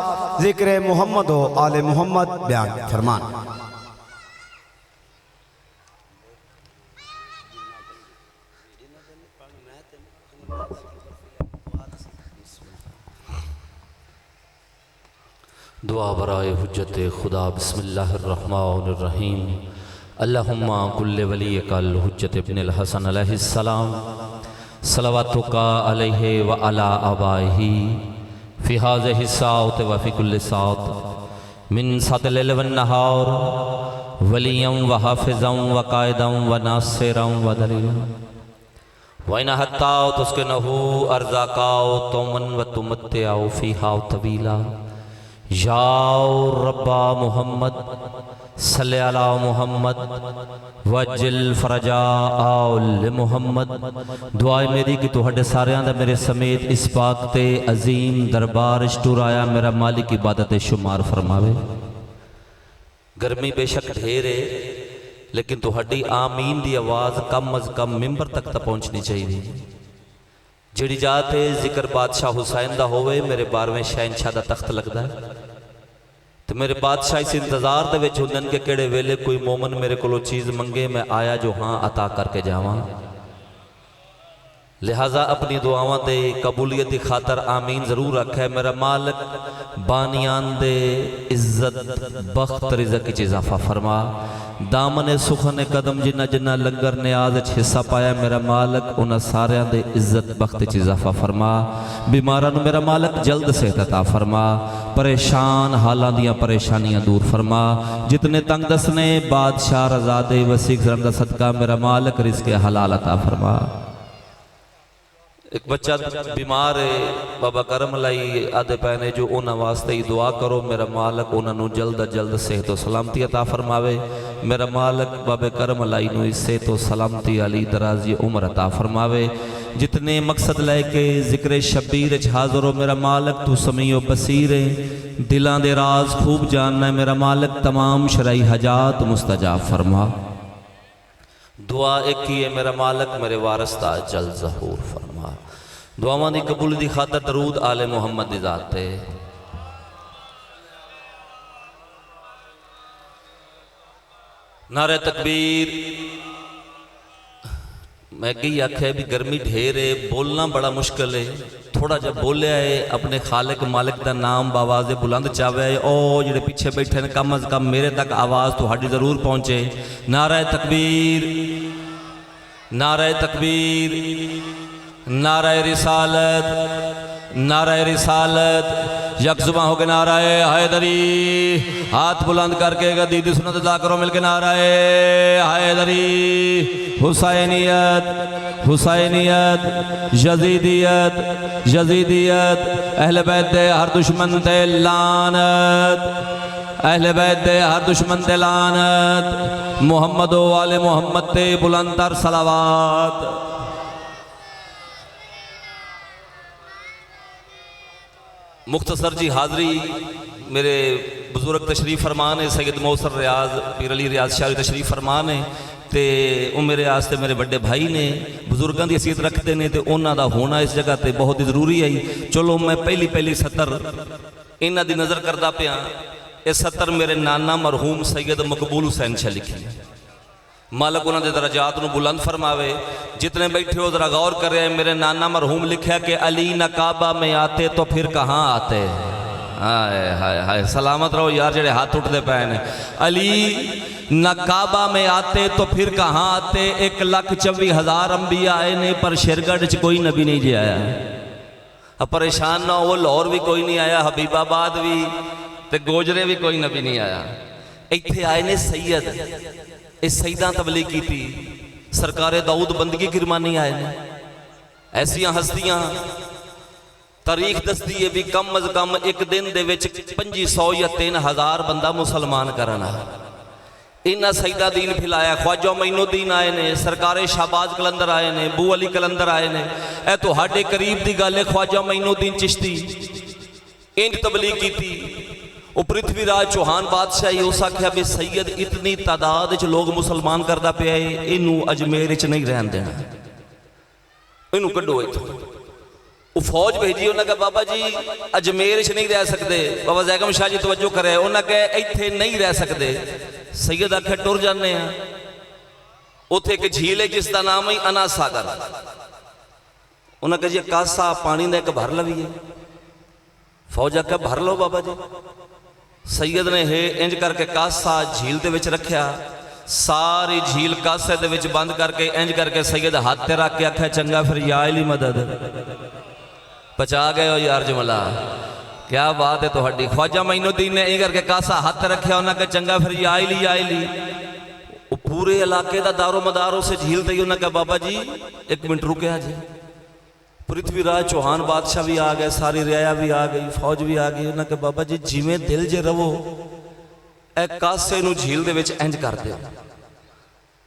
जिक्र मोहम्मद आले मोहम्मद बयान फरमान। दुआ बराए हुज्जत खुदा बिस्मिल्लाहिर्रहमानिर्रहीम अल्लाहुम्मा कुल्ले वली कल हुज्जत इब्नुल हसन अलैहिस्सलाम सलवातुका अलैहि व अला आबाही फ़ी हाज़िहि साअत व फ़ी कुल्लि साअत मिन सदल वन नहार वलियम व हाफ़िज़म व कायदम व नासिरम व दलीलम व इन हत्ता तुस्किनहु अर्ज़ाकाओ तुमन व तुमत्तिअ फ़ीहा तवीला याओ रब्बा मुहम्मद सल्ले अला मुहम्मद वजिल फरजा आल मुहम्मद। दुआ मेरी कि तुहाडे सारियां दा मेरे समेत इस पाक ते अजीम दरबार टुराया मेरा मालिक इबादत शुमार फरमावे। गर्मी बेशक ढेर है लेकिन तुहाडी आमीन दी आवाज़ कम अज कम मिंबर तक तो पहुँचनी चाहिए। जिहड़ी जात है जिक्र बादशाह हुसैन दा होवे मेरे 12वें शहनशाह दा तख्त लगता है तो मेरे बादशाह इस इंतजार दे विच हुंदन कि किहड़े वेले कोई मोमन मेरे को चीज़ मंगे मैं आया जो हाँ अता करके जावां। लिहाजा अपनी दुआवां दे कबूलियत की खातर आमीन जरूर रखा है। मेरा मालिक बानियान दे इज्जत बख्त रिज़्क़ च इजाफा फरमा। दामन सुखन कदम जिन्ना जिन्ना लंगर न्याज हिस्सा पाया मेरा मालिक उन्होंने सारियां दे इज्जत बख्त च इजाफा फरमा। बीमारां नूं मेरा मालिक जल्द सेहत अता फरमा। परेशान हालां दियां परेशानियां दूर फरमा। जितने तंग दस ने बादशाह रज़ा दे वसीक दा सदका मेरा मालिक रिज़्क़ हलाल अता फरमा। एक बच्चा बीमार है बाबा करम लाई आदे पैने जो उन्होंने वास्ते ही दुआ करो मेरा मालिक उन्होंने जल्द जल्द सेहत व सलामती अता फरमावे। मेरा मालिक बाबे करम लाई नूं सेहत व सलामती अली दराजी उम्र अता फरमावे। जितने मकसद लैके जिक्र शबीर हाज़र हो मेरा मालिक तू समीओ बसीर है दिलां दे राज खूब जानना है मेरा मालिक तमाम शरई हजात मुस्तजाब फरमा। दुआ एक ही है मेरा मालिक मेरे वारस दा जल्द ज़हूर फरमा। दुआवां दी कबूल दी खातर दरूद आले मुहम्मद दी ज़ात ते। नारे तकबीर। मैं कही आख्या भी गर्मी ढेर है बोलना बड़ा मुश्किल है थोड़ा जब बोलिया है अपने खालिक मालिक का नाम बावाज़े बुलंद चावे ओ जिहड़े पीछे बैठे ने कम अज कम मेरे तक आवाज़ तुहाडी जरूर पहुँचे। नारे तकबीर नारे तकबीर नारे रिसालत नारे रिसालत यकजुबा हो के नाराए हैदरी। हाथ बुलंद करके गदीदी सुन्नत अदा करो मिलके नाराए हैदरी। हुसैनियत हुसैनियत यजीदियत यजीदियत अहले बैत दे हर दुश्मन ते लानत अहले बैत दे हर दुश्मन ते लानत। मुहम्मद वाले मुहम्मद ते बुलंद तर सलावात। मुख्तसर जी हाज़री मेरे बुजुर्ग तशरीफ़ फरमान है सैयद मौसर रियाज पीर अली रियाज शाह तशरीफ़ फरमान है तो वो मेरे आस्ते मेरे बड़े भाई ने बुजुर्गों की हैसियत रखते हैं तो उन्हों का होना इस जगह पर बहुत ही जरूरी है। चलो मैं पहली सत्तर इन्हों की नज़र करता पाया। ये सत्तर मेरे नाना मरहूम सैयद मकबूल हुसैन शाह लिखी। मालिक उन्होंने दराजात को बुलंद फरमावे। जितने बैठे हो जरा गौर कर रहे हैं मेरे नाना मरहूम लिखा कि अली न काबा में आते तो फिर कहाँ आते। हाय हाय हाय सलामत रहो यार जेड़े हाथ उठते पे ने। अली न काबा में आते तो फिर कहाँ आते। 1,24,000 अंबिया आए ने पर शेरगढ़ च कोई नबी नहीं जी आया। अब परेशान ना हो लाहौर भी कोई नहीं आया हबीबाबाद भी ते गोजरे भी कोई नबी नहीं आया। इत्थे आए ने सैयद इस सईदा तबलीग की थी सरकार दाऊद बंदगी किरमानी आए ने। ऐसिया हस्तियां तारीख दसदी है भी कम अज कम एक दिन दे विच 2500 या 3000 बंदा मुसलमान करना। इन्ना सईदा दीन फैलाया। ख्वाजा मोइनुद्दीन आए ने, सरकारे शाहबाज कलंदर आए ने, बू अली कलंदर आए ने। यह तुहाडे करीब की गल है। ख्वाजा मोइनुद्दीन चिश्ती इंज तबलीग की। वो पृथ्वीराज चौहान बादशाह उस आख्या भी सैयद इतनी तादाद च लोग मुसलमान करता पिया है, इनू अजमेर च नहीं रहन देना, इनू कड्डो इथों। वो फौज भेजी, उन्हें कहा बाबा जी अजमेर च नहीं रह सकते। बाबा जैगम शाह जी तवज्जो करे, उन्हें कहा इत्थे नहीं रह सकते। सैयद आख्या टुर जाने। उत्थे एक झील है जिसका नाम है अना सागर। उन्हें कहा जी कासा पानी का एक भर लवीए। फौज आख्या भर लो बाबा जी। सैयद ने हे इंज करके कासा झील दे विच रखिया। सारी झील कासे दे विच बंद करके इंज करके सैयद हाथ ते रख के आख्या चंगा फिर या अली मदद। बचा गए हो यार जुमला, क्या बात है तुहाडी। ख्वाजा मोइनुद्दीन ने इंज करके कासा हाथ रखिया, उन्हें कहा चंगा फिर या अली या अली। वो पूरे इलाके का दारो मदार उस झील ते। उन्हें कहा बाबा जी एक मिनट रुके जी। पृथ्वीराज चौहान बादशाह भी आ गए, सारी रियाया भी आ गई, फौज भी आ गई। उन्हें कहा बाबा जी जिमें दिल जे रवो, ए कासे नू झील दे विच इंज कर दे।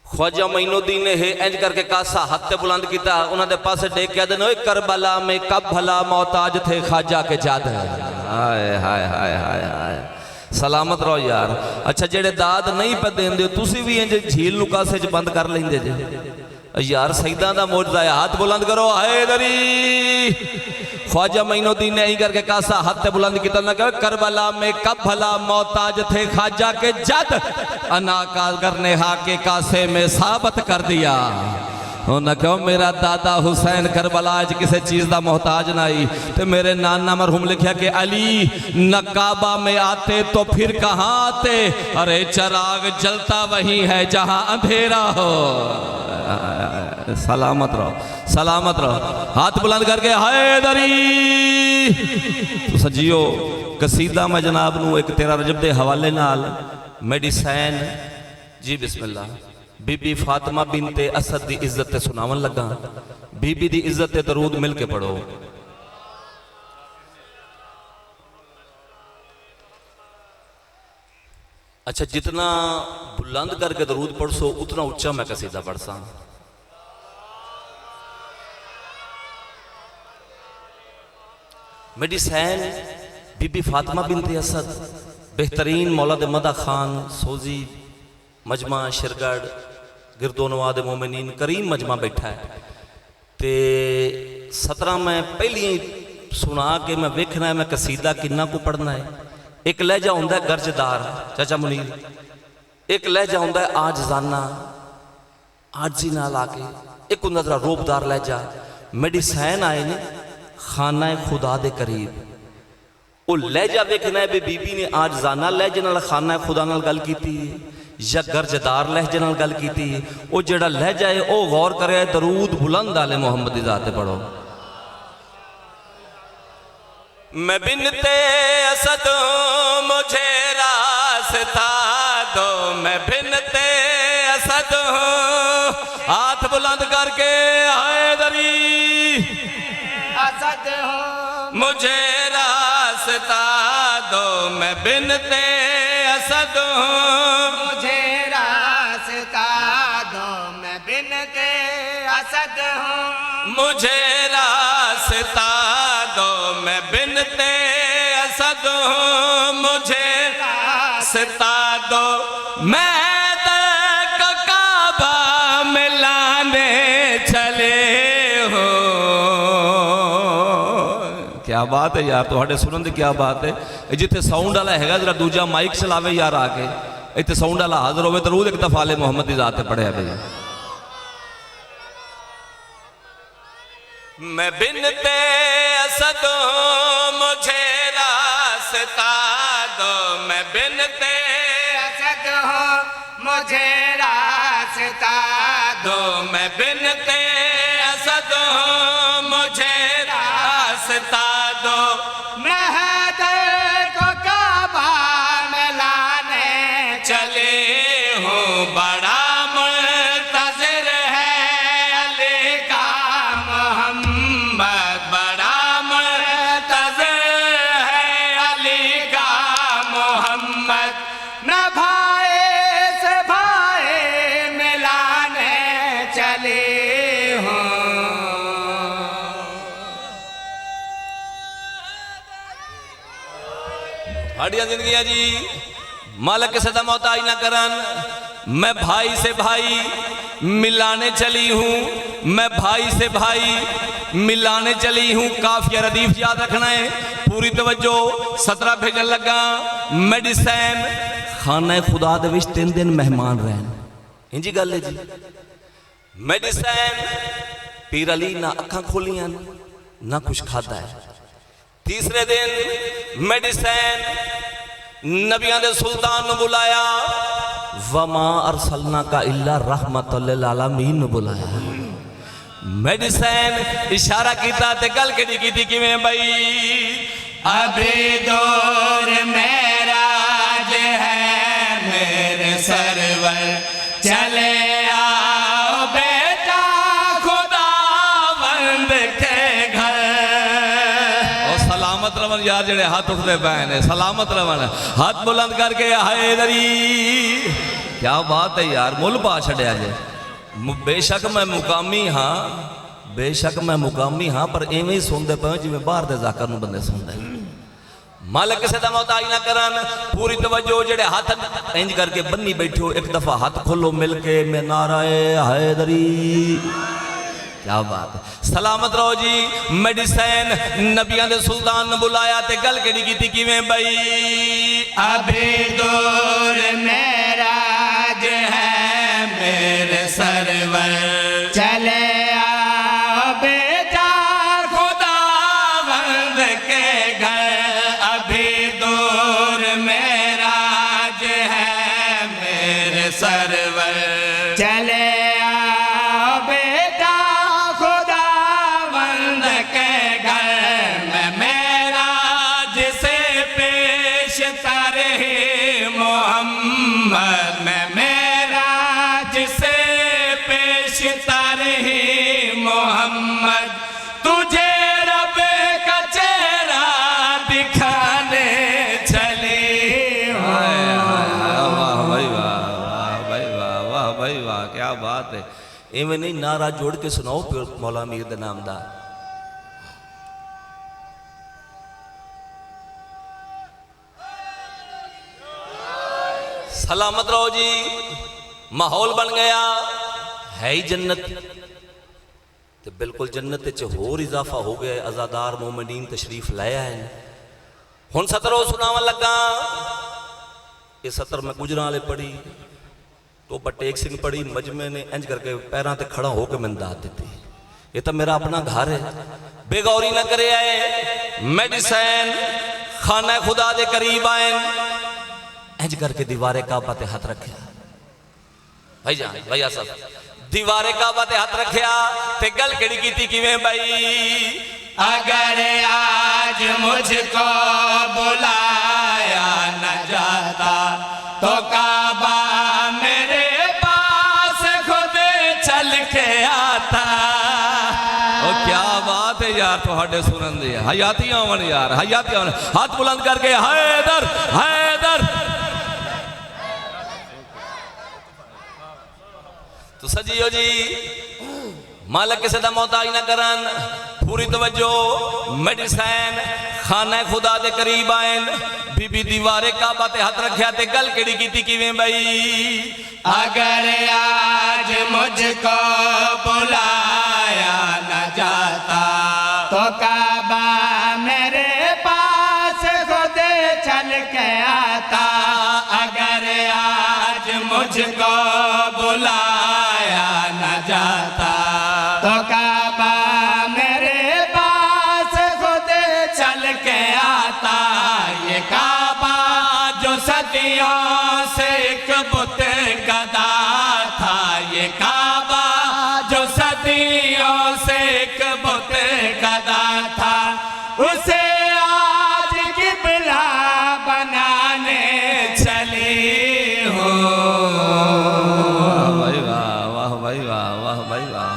ख्वाजा मोइनुद्दीन ने हे इंज करके कासा हाथ ते बुलंद किया, उन्होंने पासे टेक के आदे ओए करबला में कब भला मोहताज थे खाजा के जाद। हाय हाय हाय हाय हाय, सलामत रहो यार। अच्छा जेड़े दाद नहीं पे देंदे तुसी भी इंज झील नू कासे च बंद कर लेंदे जे यार। सईदा दा मौजूदा है, हाथ बुलंद करो। हैदरी। ख्वाजा मोइनुद्दीन ने करके कासा हाथ बुलंद किया, ना कहा करबला में कब भला मोहताज थे खाजा के जद, अना का करने हा के कासे में साबत कर दिया। उन्हें कहो मेरा दादा हुसैन करबला किसी चीज़ का मोहताज नहीं। तो मेरे नाना मरहूम लिखा कि अली नकाबा में आते तो फिर कहाँ आते, अरे चराग जलता वही है जहाँ अंधेरा हो। सलामत रहो, सलामत रहो। हाथ बुलंद करके हैदरी। तो सजियो कसीदा मैं जनाब नू एक तेरा रजब दे हवाले नाल मेडिसन जी बिस्मिल्लाह बीबी फातिमा बिनते असद दी इज्जत ते सुनावन लगा। बीबी दी इज्जत ते दरूद मिल के पढ़ो। अच्छा जितना बुलंद करके दरूद पढ़सो उतना उच्चा मैं कसीदा पढ़सा। मेडिसन बीबी फातिमा बिनते असद, बेहतरीन मौला दे मदा खान सोजी मजमा शिरगढ़ गिरदोनवा दे मोमिनीन करीम मजमा बैठा है। तो 17 मैं पहली सुना के मैं वेखना है मैं कसीदा किन्ना को पढ़ना है। एक लहजा होंदा है गर्जदार चाचा मुनीर, एक लहजा होंदा है आजजाना आजी नाल आके, एक होंदा जरा रोबदार लहजा। मेडिसन आए ने खाना खुदा दे करीब, वो लहजा वेखना है बीबी ने आजजाना लहजे नाल खाना खुदा नाल गल कीती या गर्जदार लहजे नाल गल कीती। वो जेड़ा लहजा है वो गौर करे दरूद बुलंद आले मोहम्मद दी जात पढ़ो। मैं बिनते असद मुझे रास्ता दो, मैं बिनते असद हूँ। हाथ बुलंद करके हैदरी असद हूँ, मुझे रास्ता दो, मैं बिनते असद हूँ, मुझे रास्ता दो, मैं बिनते असद हूँ, मुझे रास्ता दो, मैं बिनते असद हूँ, मुझे रास्ता दो, मैं काबा में लाने चले हो। क्या बात है यार, तो सुनन दी क्या बात है। जिथे साउंड वाला है जरा दूजा माइक चलावे यार आके, इतने साउंड वाला हाजिर होवे जरूर एक दफा आले मोहम्मद की जात पढ़िया भाई। मैं बिनते असद मुझे रास्ता दो, मैं बिनते असद मुझे रास्ता दो, मैं बिनते असद मुझे रास्ता दो, मैं हैदर को काबा में लाने चले हूँ। बड़ा मुंतज़िर है अली का मोहम्मद, बड़ा साड़ियाँ जिंदगियाँ जी मालिक किसी का मोहताज ना करन। मैं भाई से भाई मिलाने चली हूँ, मैं भाई से भाई मिलाने चली हूँ। काफिया रदीफ याद रखना है, पूरी तवज्जो। 17 भेजन लगा मेडिसन खाना खुदा दे विच 3 दिन मेहमान रहन। इंजी गल है जी। मेडिसन पीर अली ना अखा खोलियां ना कुछ खाता है। तीसरे दिन मेडिसन नबियां दे सुल्तान ने बुलाया, वमा अरसलना का इल्ला रहमतुल लिल आलमीन ने बुलाया। मेडिसन इशारा किया ते गल केड़ी कीती किवें बई अभी दौर मेराज है मेरे सरवर चले आओ बेटा खुदावंद के घर। और सलामत रवन यार जेड़े हाथ उठते पे ने, सलामत रवन हाथ बुलंद करके हैदरी। क्या बात है यार, मुल पा छड़िया जे। बेशक मैं मुकामी हाँ, बेशक मैं मुकामी हाँ, पर इवें ही सुनते पे जिवें बाहर दे जाकर नूं बंदे सुनते। मालिक किसी का मोहताज ना करन। पूरी तवज्जो। जेड़े हाथ इंज करके बन्नी बैठो, एक दफा हाथ खोलो मिल के, मैं नाराए हैदरी। क्या बात है, सलामत रहो जी। मेडिसन नबियां दे सुल्तान ने बुलाया ते गल केड़ी कीती किवें बई अभी दौर मेराज है मेरे सरवर चले आओ बेटा खुदावंद के घर। अभी दौर मेराज है मेरे सरवर चले आओ बेटा खुदावंद के घर। मैं मेराज से पेश तारे मोहम्मद, मैं मेराज से पेश तारे मोहम्मद तुझे रब का चेहरा दिखाने चली हूँ। वाह भाई वाह, वाह भाई वाह, वाह भाई वाह, क्या बात है। इवें नहीं नारा जोड़ के सुनाओ फिर मौला मीर दे नाम दा। सलामत रहो जी। माहौल बन गया है ही जन्नत, तो बिल्कुल जन्नत च होर इजाफा हो गया। अजादार मोमिनीन तशरीफ लाया है। हुण सतरों सुनावन लगा। ये सतर मैं गुजरां वाले पढ़ी तो बटेक सिंह पढ़ी, मजमे ने इंज करके पैरों ते खड़ा होकर मैंने दात दी। ये तो मेरा अपना घर है, बेगौरी न करे आए। मेडिसन खाना खुदा दे करीब आए, इंज करके दीवारे काबा ते हाथ रखा। भाई जान भैया साहब दीवारे काबा ते हाथ रखा ते गल केड़ी कीती किवें बई अगर आज मुझको बुलाया न जाता तो काबा मेरे पास खुद चल के आता। ओ क्या बात है यार, तुहाडे सुनन दी हयाती आवन यार, हयाती आवन। हाथ बुलंद करके हैदर हैदर। तो सजियो जी मालिक किसी का मोहताज न करन। पूरी तवज्जो। मेडिसन खाना खुदा दे करीब आए, बीबी दीवारे काबा ते हाथ रखा ते गल केड़ी कीती किवें बई अगर आज मुझको बुलाया न जाता तो काबा मेरे पास खुद चल के आता। अगर आज मुझको बुलाया न जाता तो काबा मेरे पास खुद चल के आता। ये काबा जो सदियों से एक बुत गदा था, ये काबा जो सदियों से एक बुत गदा था, उसे आज किबला बनाने चली हूँ। भाई वाह, वाह भाई वाह, वाह भाई वाह।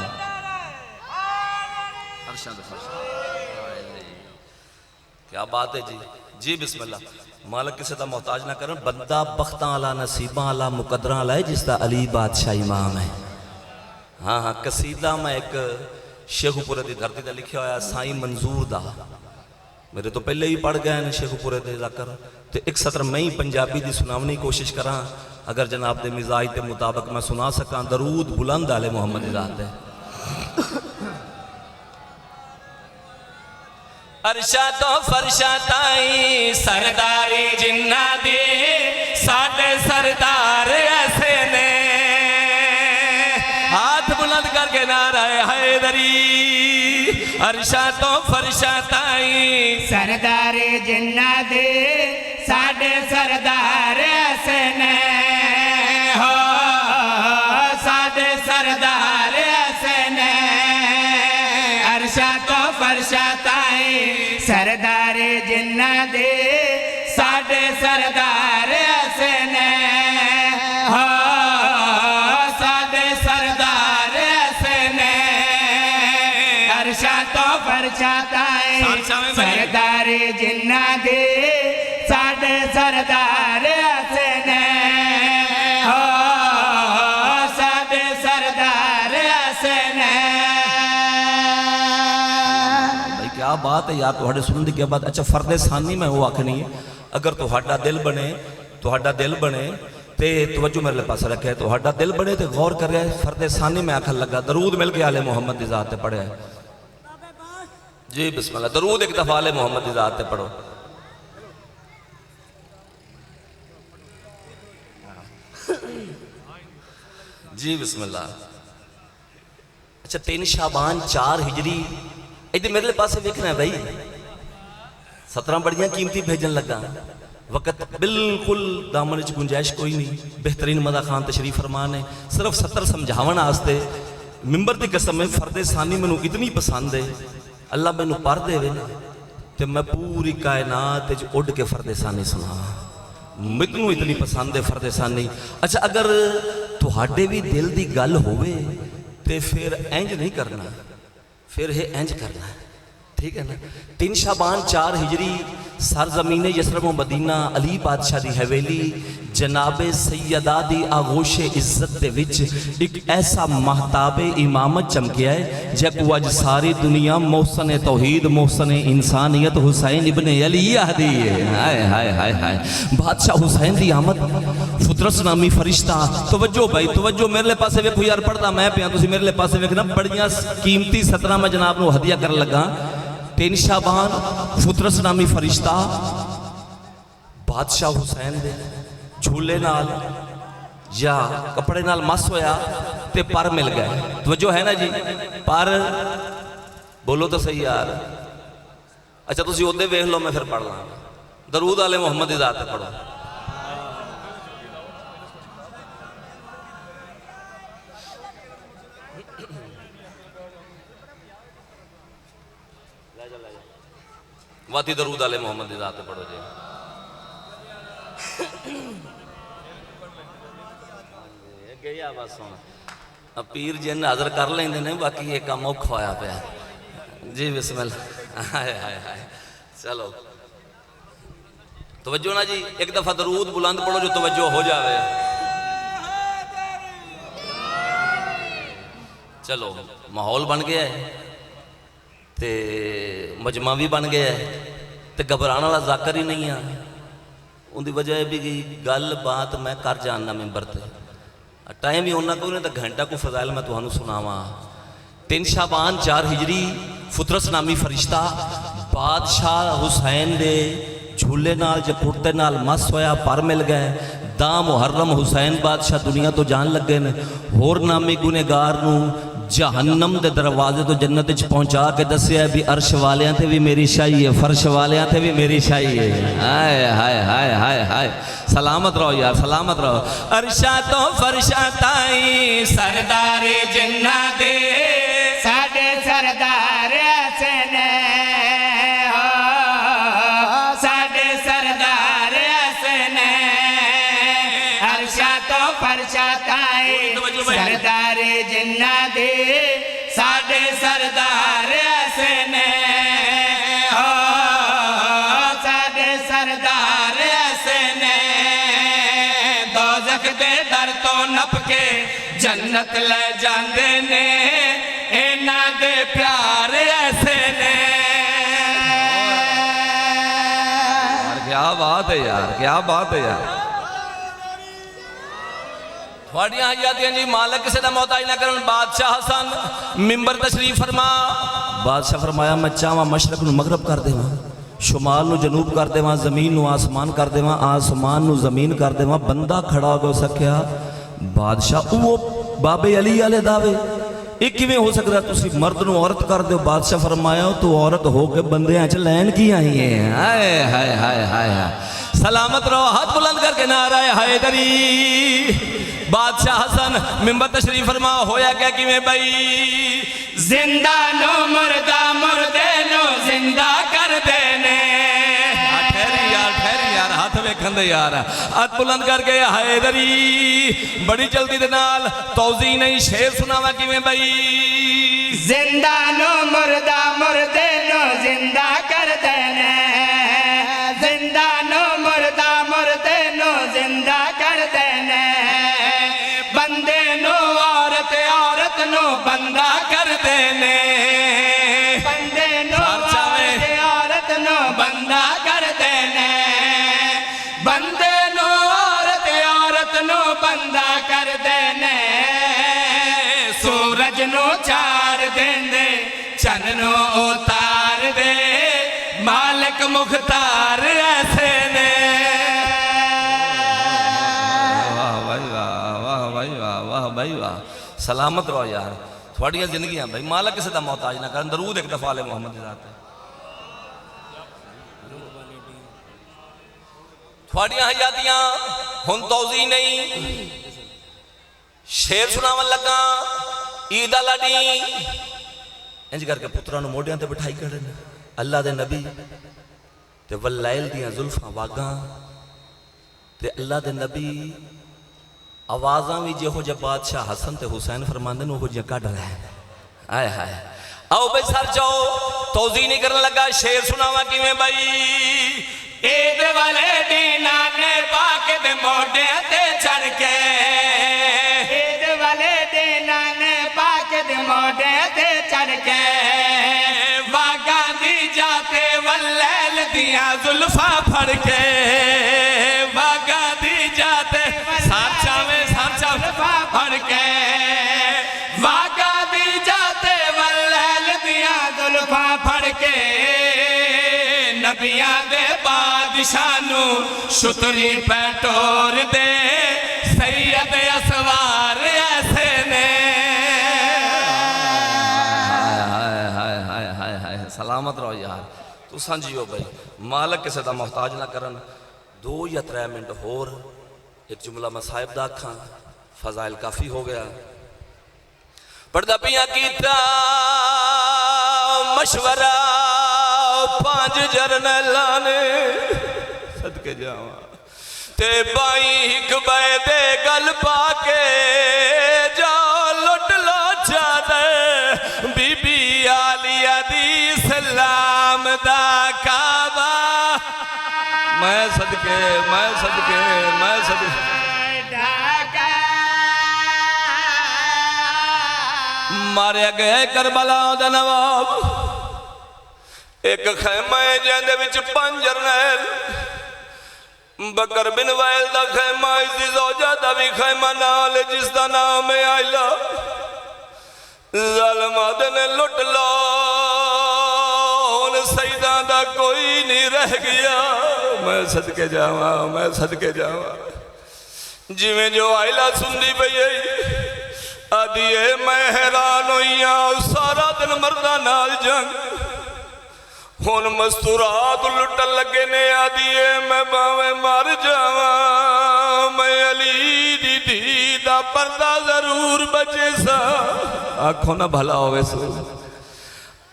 क्या बात है जी। जी बिस्मिल्लाह। मालिक किसी का मोहताज ना करन। बंदा बख्तां आला नसीबां आला मुकदरां आला है जिसका अली बादशाह इमाम है। हाँ हाँ कसीदा मैं एक शेखुपुरे की धरती का लिखा होया साईं मंजूर दा। मेरे तो पहले ही पढ़ गए हैं शेखपुरे दे जाकर। तो एक सत्र मैं ही पंजाबी की सुनावने की कोशिश करा, अगर जनाब के मिजाज के मुताबिक मैं सुना सका। दरूद बुलंद आले मुहम्मद दी ज़ात है। अरशा तो फरशा ताई सरदारी जिन्ना दी साडे सरदार ऐसे ने, हाथ बुलंद करके नारा हैदरी। अरशा तो फरशा ताई सरदारी जिन्ना दे साडे सरदार ऐसे ने हो, साडे सरदार ऐसे ने। अरशा तो फरशा ताई सरदारी जिन्ना दे साडे सरदार ऐसे ने हो, साडे सरदार ऐसे ने। अरशा तो फरशा ताई सरदारी जिन्ना दे साडे सरदार ऐसे ने हो, साडे सरदार ऐसे ने। भाई क्या बात है यार, तुहाडे सुनने की बात। अच्छा फर्दे सानी मैं वो आखनी है, अगर तुहाडा दिल बने, तुहाडा दिल बने ते तवज्जो मेरे पास रखे, तुहाडा दिल बने तो गौर करे। फर्दे सानी मैं आखन लगा, दरूद मिल के आले मुहम्मद दी ज़ात पे पढ़े जी। बिस्मिल्लाह, दरूद एक दफा आले मुहम्मद दी ज़ात पे पढ़ो। जी बिस्मिल्लाह। अच्छा 3 शाबान 4 हिजरी, इधर मेरे पास वेखना है भाई। 17 बड़ियां कीमती भेजन लगा, वक़्त बिल्कुल दामन च गुंजाइश कोई नहीं। बेहतरीन मदा खान तशरीफ फरमान है, सिर्फ 70 समझावन आस्ते मिंबर की कसम है। फर्दे सानी मैनू इतनी पसंद है, अल्लाह मैनू पढ़ देवे ना तो मैं पूरी कायनात च उड़ के फर्दे सानी सुना। मैनू इतनी पसंद है फर्दे सानी। अच्छा अगर तुहाडे भी दिल की गल होवे तो फिर इंज नहीं करना, फिर है इंज करना, ठीक है ना। 3 शाबान 4 हिजरी, सरजमीन यसरब मदीना, अली बादशाह की हवेली, जनाबे सैयदा दी आगोशे इज्जत दे विच एक ऐसा महताबे इमामत चमकिया है जब अज सारी दुनिया मोहसन तौहीद मोहसन इंसानियत हुसैन इब्ने अली आदी है। हाय हाय हाय हाय, बादशाह हुसैन की आमद, फुतरस नामी फरिश्ता। तवज्जो भाई तवज्जो, मेरे पासे वेखो यार, पढ़दा मैं पिया, तुसीं मेरे पासे वेखना। बड़ियां कीमती 17 मैं जनाब नूं हदिया कर लगा। 3 शाबान, फुतरस नामी फरिश्ता, बादशाह हुसैन दे झूले नाल या कपड़े नाल मस होया ते पर मिल गए। तवज्जो है ना जी, पर बोलो तो सही यार। अच्छा तुसी ओदे वेख लो, मैं फिर पढ़ ला। दरूद आले मुहम्मद दी ज़ात पे पढ़ो। वाती दरूद आले मोहम्मद दी ज़ात पे पढ़ो जी। गया बस हुण पीर जिन हाज़र कर लेंदे ने, बाकी ये काम औखा होया पिया जी। बिस्मिल्लाह, हाय हाय हाय। चलो तवज्जो ना जी, एक दफा दरूद बुलंद पढ़ो जो तवज्जो हो जावे। चलो माहौल बन गया है ते मजमा भी बन गया है, तो घबराने वाला जाकर ही नहीं है। उनकी वजह भी गल बात मैं कर जानना मैंबर ते, टाइम ही उन्ना को तो घंटा को फजाइल मैं तुहानू सुनावा। 3 शाबान 4 हिजरी, फुतरस नामी फरिश्ता, बादशाह हुसैन दे झूले नाल ज कुर्ते नाल मस होया, पर मिल गए। दा मुहर्रम हुसैन बादशाह दुनिया तो जान लगे ने। होर नामी गुनेगार नू जहन्नम के दरवाजे तो जन्नत च पहुँचा के दसिया भी अर्श वालियां ते भी मेरी शाही है, फर्श वालियां ते भी मेरी शाही है। हाय हाय हाय हाय हाय, सलामत रहो यार, सलामत रहो। अरशा तो फरशा ताई सरदारी जिन्ना दे साडे सरदार ऐसे ने हो, साडे सरदार ऐसे ने। अरशा तो फरशा ताई सरदार जिन्ना दे साडे सरदार ऐसे ने हो, साडे सरदार ऐसे ने। दोज़ख दे दर तो नप के जन्नत ले जांदे ने, इन्हां दे प्यार ऐसे ने। बात है यार, क्या बात है यार। थोड़ियां हयातियां जी मालिक किसी का मोहताज ना करन। बादशाह हसन मिंबर तशरीफ फरमा। बादशाह फरमाया मैं चाहवा मशरक नू मगरब कर देवां, शुमाल नू जनूब कर देवां, जमीन नू आसमान कर देवां, आसमान नू जमीन कर देवां, बंदा खड़ा हो सकिया। बादशाह वो बाबे अली वाले दावे ये किवें हो सकता, तुसी मर्द नू औरत कर दो। बादशाह फरमाया तो औरत हो के बंदियां च लैन की आई है। हाय हाय हाय हाय हाय, सलामत रहो, हाथ बुलंद करके नारा हैदरी। बादशाह हसन मिंबर तशरीफ फरमा। होया क्या किवें बई? जिंदा नो मुर्दा, मुर्दे नो जिंदा कर देने। ठहरी यार, हाथ वेखन दे यार, हाथ बुलंद करके हैदरी। बड़ी जल्दी दे नाल तौजी नहीं, शेर सुनावा किवें बई? जिंदा नो मुर्दा, मुर्दे नो जिंदा कर देने। जिंदा नो मुर्दा, मुर्दे नो जिंदा कर देने। बंदे नो औरत, औरत नो बंदा कर देने। बंदे नो औरत, औरत नो बंदा कर देने। बंदे नो औरत, औरत नो बंदा कर देने। सूरज नो चार देंदे, चन नो उतार दे, मालिक मुख्तार ऐसे ने। भाई वाह, सलामत रहो यार, थोड़िया जिंदगियां भाई मालिक किसी का मोहताज ना कर। दरूद एक दफा ले मोहम्मद दी जात थोड़िया हयातियां हुन तौजी नहीं। शेर सुनावन लगा ईद लाडी। इंज करके पुत्रा नू मोढियां ते बिठाई खड़े ने अल्लाह दे नबी ते वलैल दियां जुल्फां वागां ते अल्लाह दे नबी आवाज़ा भी जो जब बादशाह हसन ते हुसैन फरमाते हैं वो कढ़ रहे हैं। आए हाय, आओ भाई सर जाओ, तौजी नहीं करने लगा। शेर सुनावा किवें भाई? ईद वाले दीना ने पाके दे मोढे ते चढ़ के। ईद वाले दीना ने पाके दे मोढे ते चढ़ के। वागा दी जाते वलैल दिया जुल्फा फड़ के। वागा दी जाते फड़ के। वागा दी जाते वलैल दिया जुल्फा फड़ के। नबिया दे बादशाह नू शुतरी पे टोर दे, सैयद असवार ऐसे ने। हाय सलामत रहो यार, तू समझियो भाई मालिक किसी का मोहताज ना करन। 2 या 3 मिनट होर एक जुमला मैं साहिब दा आखा, फजाइल काफी हो गया। पढ़दा पिया कीता मशवरा 5 जरनैलां ने, सदके जावां ते बाई हिक बै दे गल पाके जा लुट लो चादर बीबी आलिया दी सलाम दा काबा। मैं सदके मारे गए करबला दा नवाब। एक खैमा है जिंदे विच 5 जरनैल। बकर बिन वैल दा खैमा, इसदी ज़ौजा दा भी खैमा नाल जिसदा नाम है आइला। ज़ालिम आदे ने लुट लो, हुण सईदा दा कोई नहीं रह गया। मैं सदके जावा, जिवें जो आइला सुनदी पई आदि मैं हैरान हुई सारा दिन मर्दा नाल जंग। हुन मस्तूरात लुटन लगे ने आदि मैं भावे मर जावा, मैं अली दी धी दा पर्दा जरूर बचे सा। आखो ना भला होवे सो।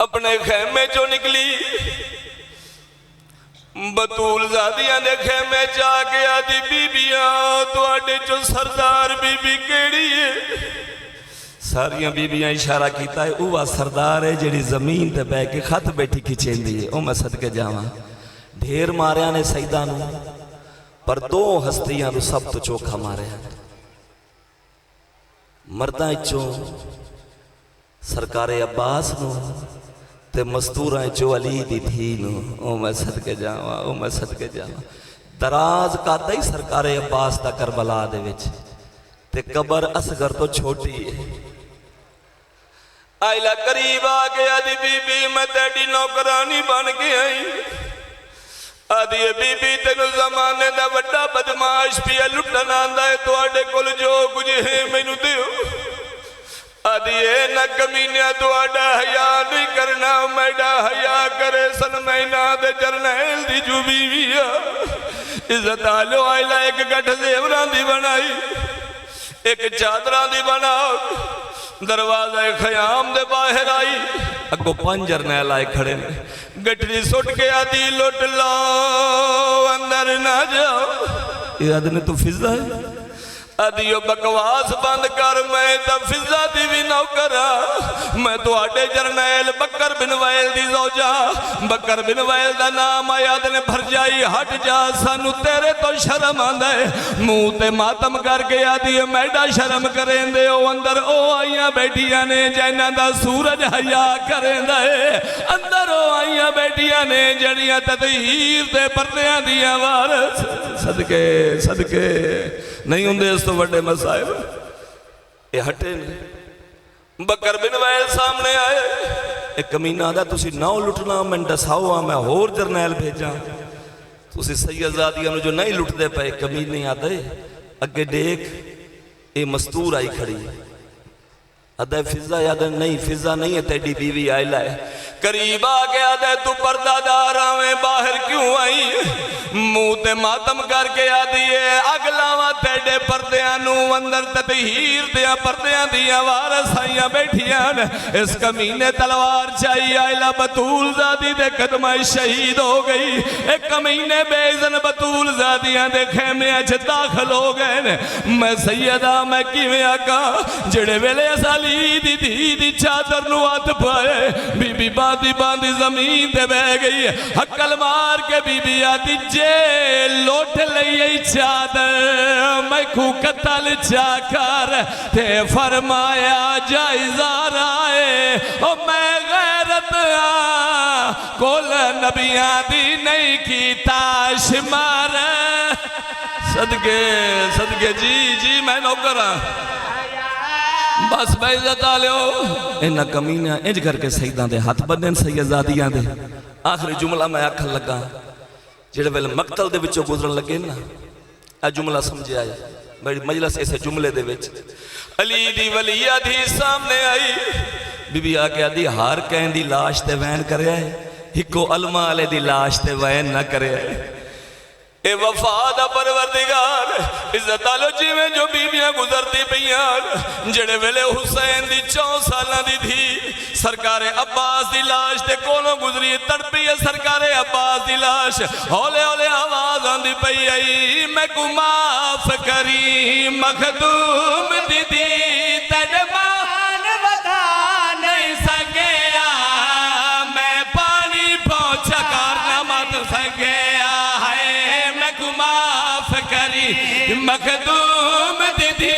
अपने खैमे चो निकली बतूल ज़ादियां दे खेमे च आके आदि बीबियां तुहाडे चो सरदार बीबी केड़ी है? सारिया बीबियां इशारा किया है वह सरदार है जिहड़ी जमीन ते बह के खत बैठी खिचेंदी है। ओ मैं सदके जावां, ढेर मारिया ने सईदा नू पर 2 हस्तियां नू सब तो चोखा मारिया। मर्दां चों सरकारे अब्बास नू ते मस्तूरां चो अली दी धी नू। ओ मैं सदके जावां, दराज कादा ही सरकारे अब्बास दा करबला दे विच ते कबर असगर तो छोटी है। आइला करीब आ गया दी बीबी मैं तेरी नौकरानी बन के आई। आदि बीबी तेन जमाने दा वड्डा बदमाश पिया लुटन आंदा है तुहाडे कोल जो कुछ है मैनू दिओ। आदि न कमीनिया तुहाडा हया नहीं करना मैडा हया करे सन मैना दे जरनैल दी जो बीवी आ। इज्जत आलो आइला एक गठ जेवरां दी बनाई एक चादरां दी बनाओ। दरवाजा खयाम दे बाहर आई अगो 5 जरनैल आए खड़े ने। गठरी सुट के आदि लुट लो अंदर ना जाओ। ये आदि ने तो फिजा है। आदियो बकवास बंद कर मैं तो फिजा दी भी नौकरा। मैं तुहाडे जरनैल बकर बिन वैल दी जोजा। बकर बिन वैल दा नाम आया ने भरजाई हट जा सानू तेरे तो शर्म आंदा है। मुंह ते मातम करके आदि मैडा शर्म करेंदे ओ अंदर ओ आईया बैठियां ने जिन्हां दा सूरज हया करेंदा है। अंदर ओ आईया बैठियां ने जड़ियां तदहीर दे पर्दियां दियां वारस। सदके सदके नहीं होंगे इस तो बड़े मसाइब। ये हटे ने बकर बिन वैल सामने आए। एक कमीना आदा तुसी नौ लुटना मैं दसाओ मैं होर जरनैल भेजा। तुसी सैयदजादियां जो नहीं लुटते पे कमीने आदे अगे देख ये मस्तूर आई खड़ी। अदा फिजा याद नहीं फिजा नहीं है तेरी बीवी आयला है। करीब आ गया दे तू पर्दादार आवे बाहर क्यों आई। मुंह ते मातम करके आदि है अगलावा तेरे पर्दियां नू अंदर तदहीर दिया पर्दियां दिया वारस आईया बैठियां ने। इस कमीने तलवार चाहिए आयला बतूल जादी दे कदम शहीद हो गई। एक कमीने बेइज्जत बतूल जादियां दे खेमे च दाखिल हो गए ने। मैं सैयदा मैं किवें आका जेड़े वेले असाली दी धी चादर नू हथ पाए बीबी बांधी बांधी जमीन ते बह गई। हक्कल मार के बीबी आदि जे लोट लई चादर मैं खू कतल चाकर ते फरमाया जायजा राए ओ मैं गैरत कोल नबियां दी नहीं की ताश मार। सदके सदके जी जी मैं नौकर बस बेइज्जत आलियो। इन्हां कमीना इंज करके सईदां दे हाथ बन्ने सैयदजादियां दे। आखिरी जुमला मैं आखन लगा जेड़े वेले मकतल दे विचों गुजरन लगे ना आ जुमला समझ आया। मेरी मजलिस इस जुमले दे विच अली दी वलिया दी सामने आई। बीबी आके आदि हार कहन दी लाश ते वैन करया है हिको अलमा वाले दी लाश ते वैन ना करया है। ए वफा दा परवरदिगार इज्जत आलो जिवें जो बीबियां गुजरती पियां। जेड़े वेले हुसैन दी 4 सालां दी थी सरकारे अब्बास दी लाश ते कोलों गुजरी तड़पी है सरकारे अब्बास दी लाश। हौले हौले आवाज आंदी पई आई मैं को माफ करी मखदूम दीदी तेरे मान बता नहीं सकेया। मैं पानी पहुंचा कर ना मत सकेया है मैं को माफ करी मखदूम दीदी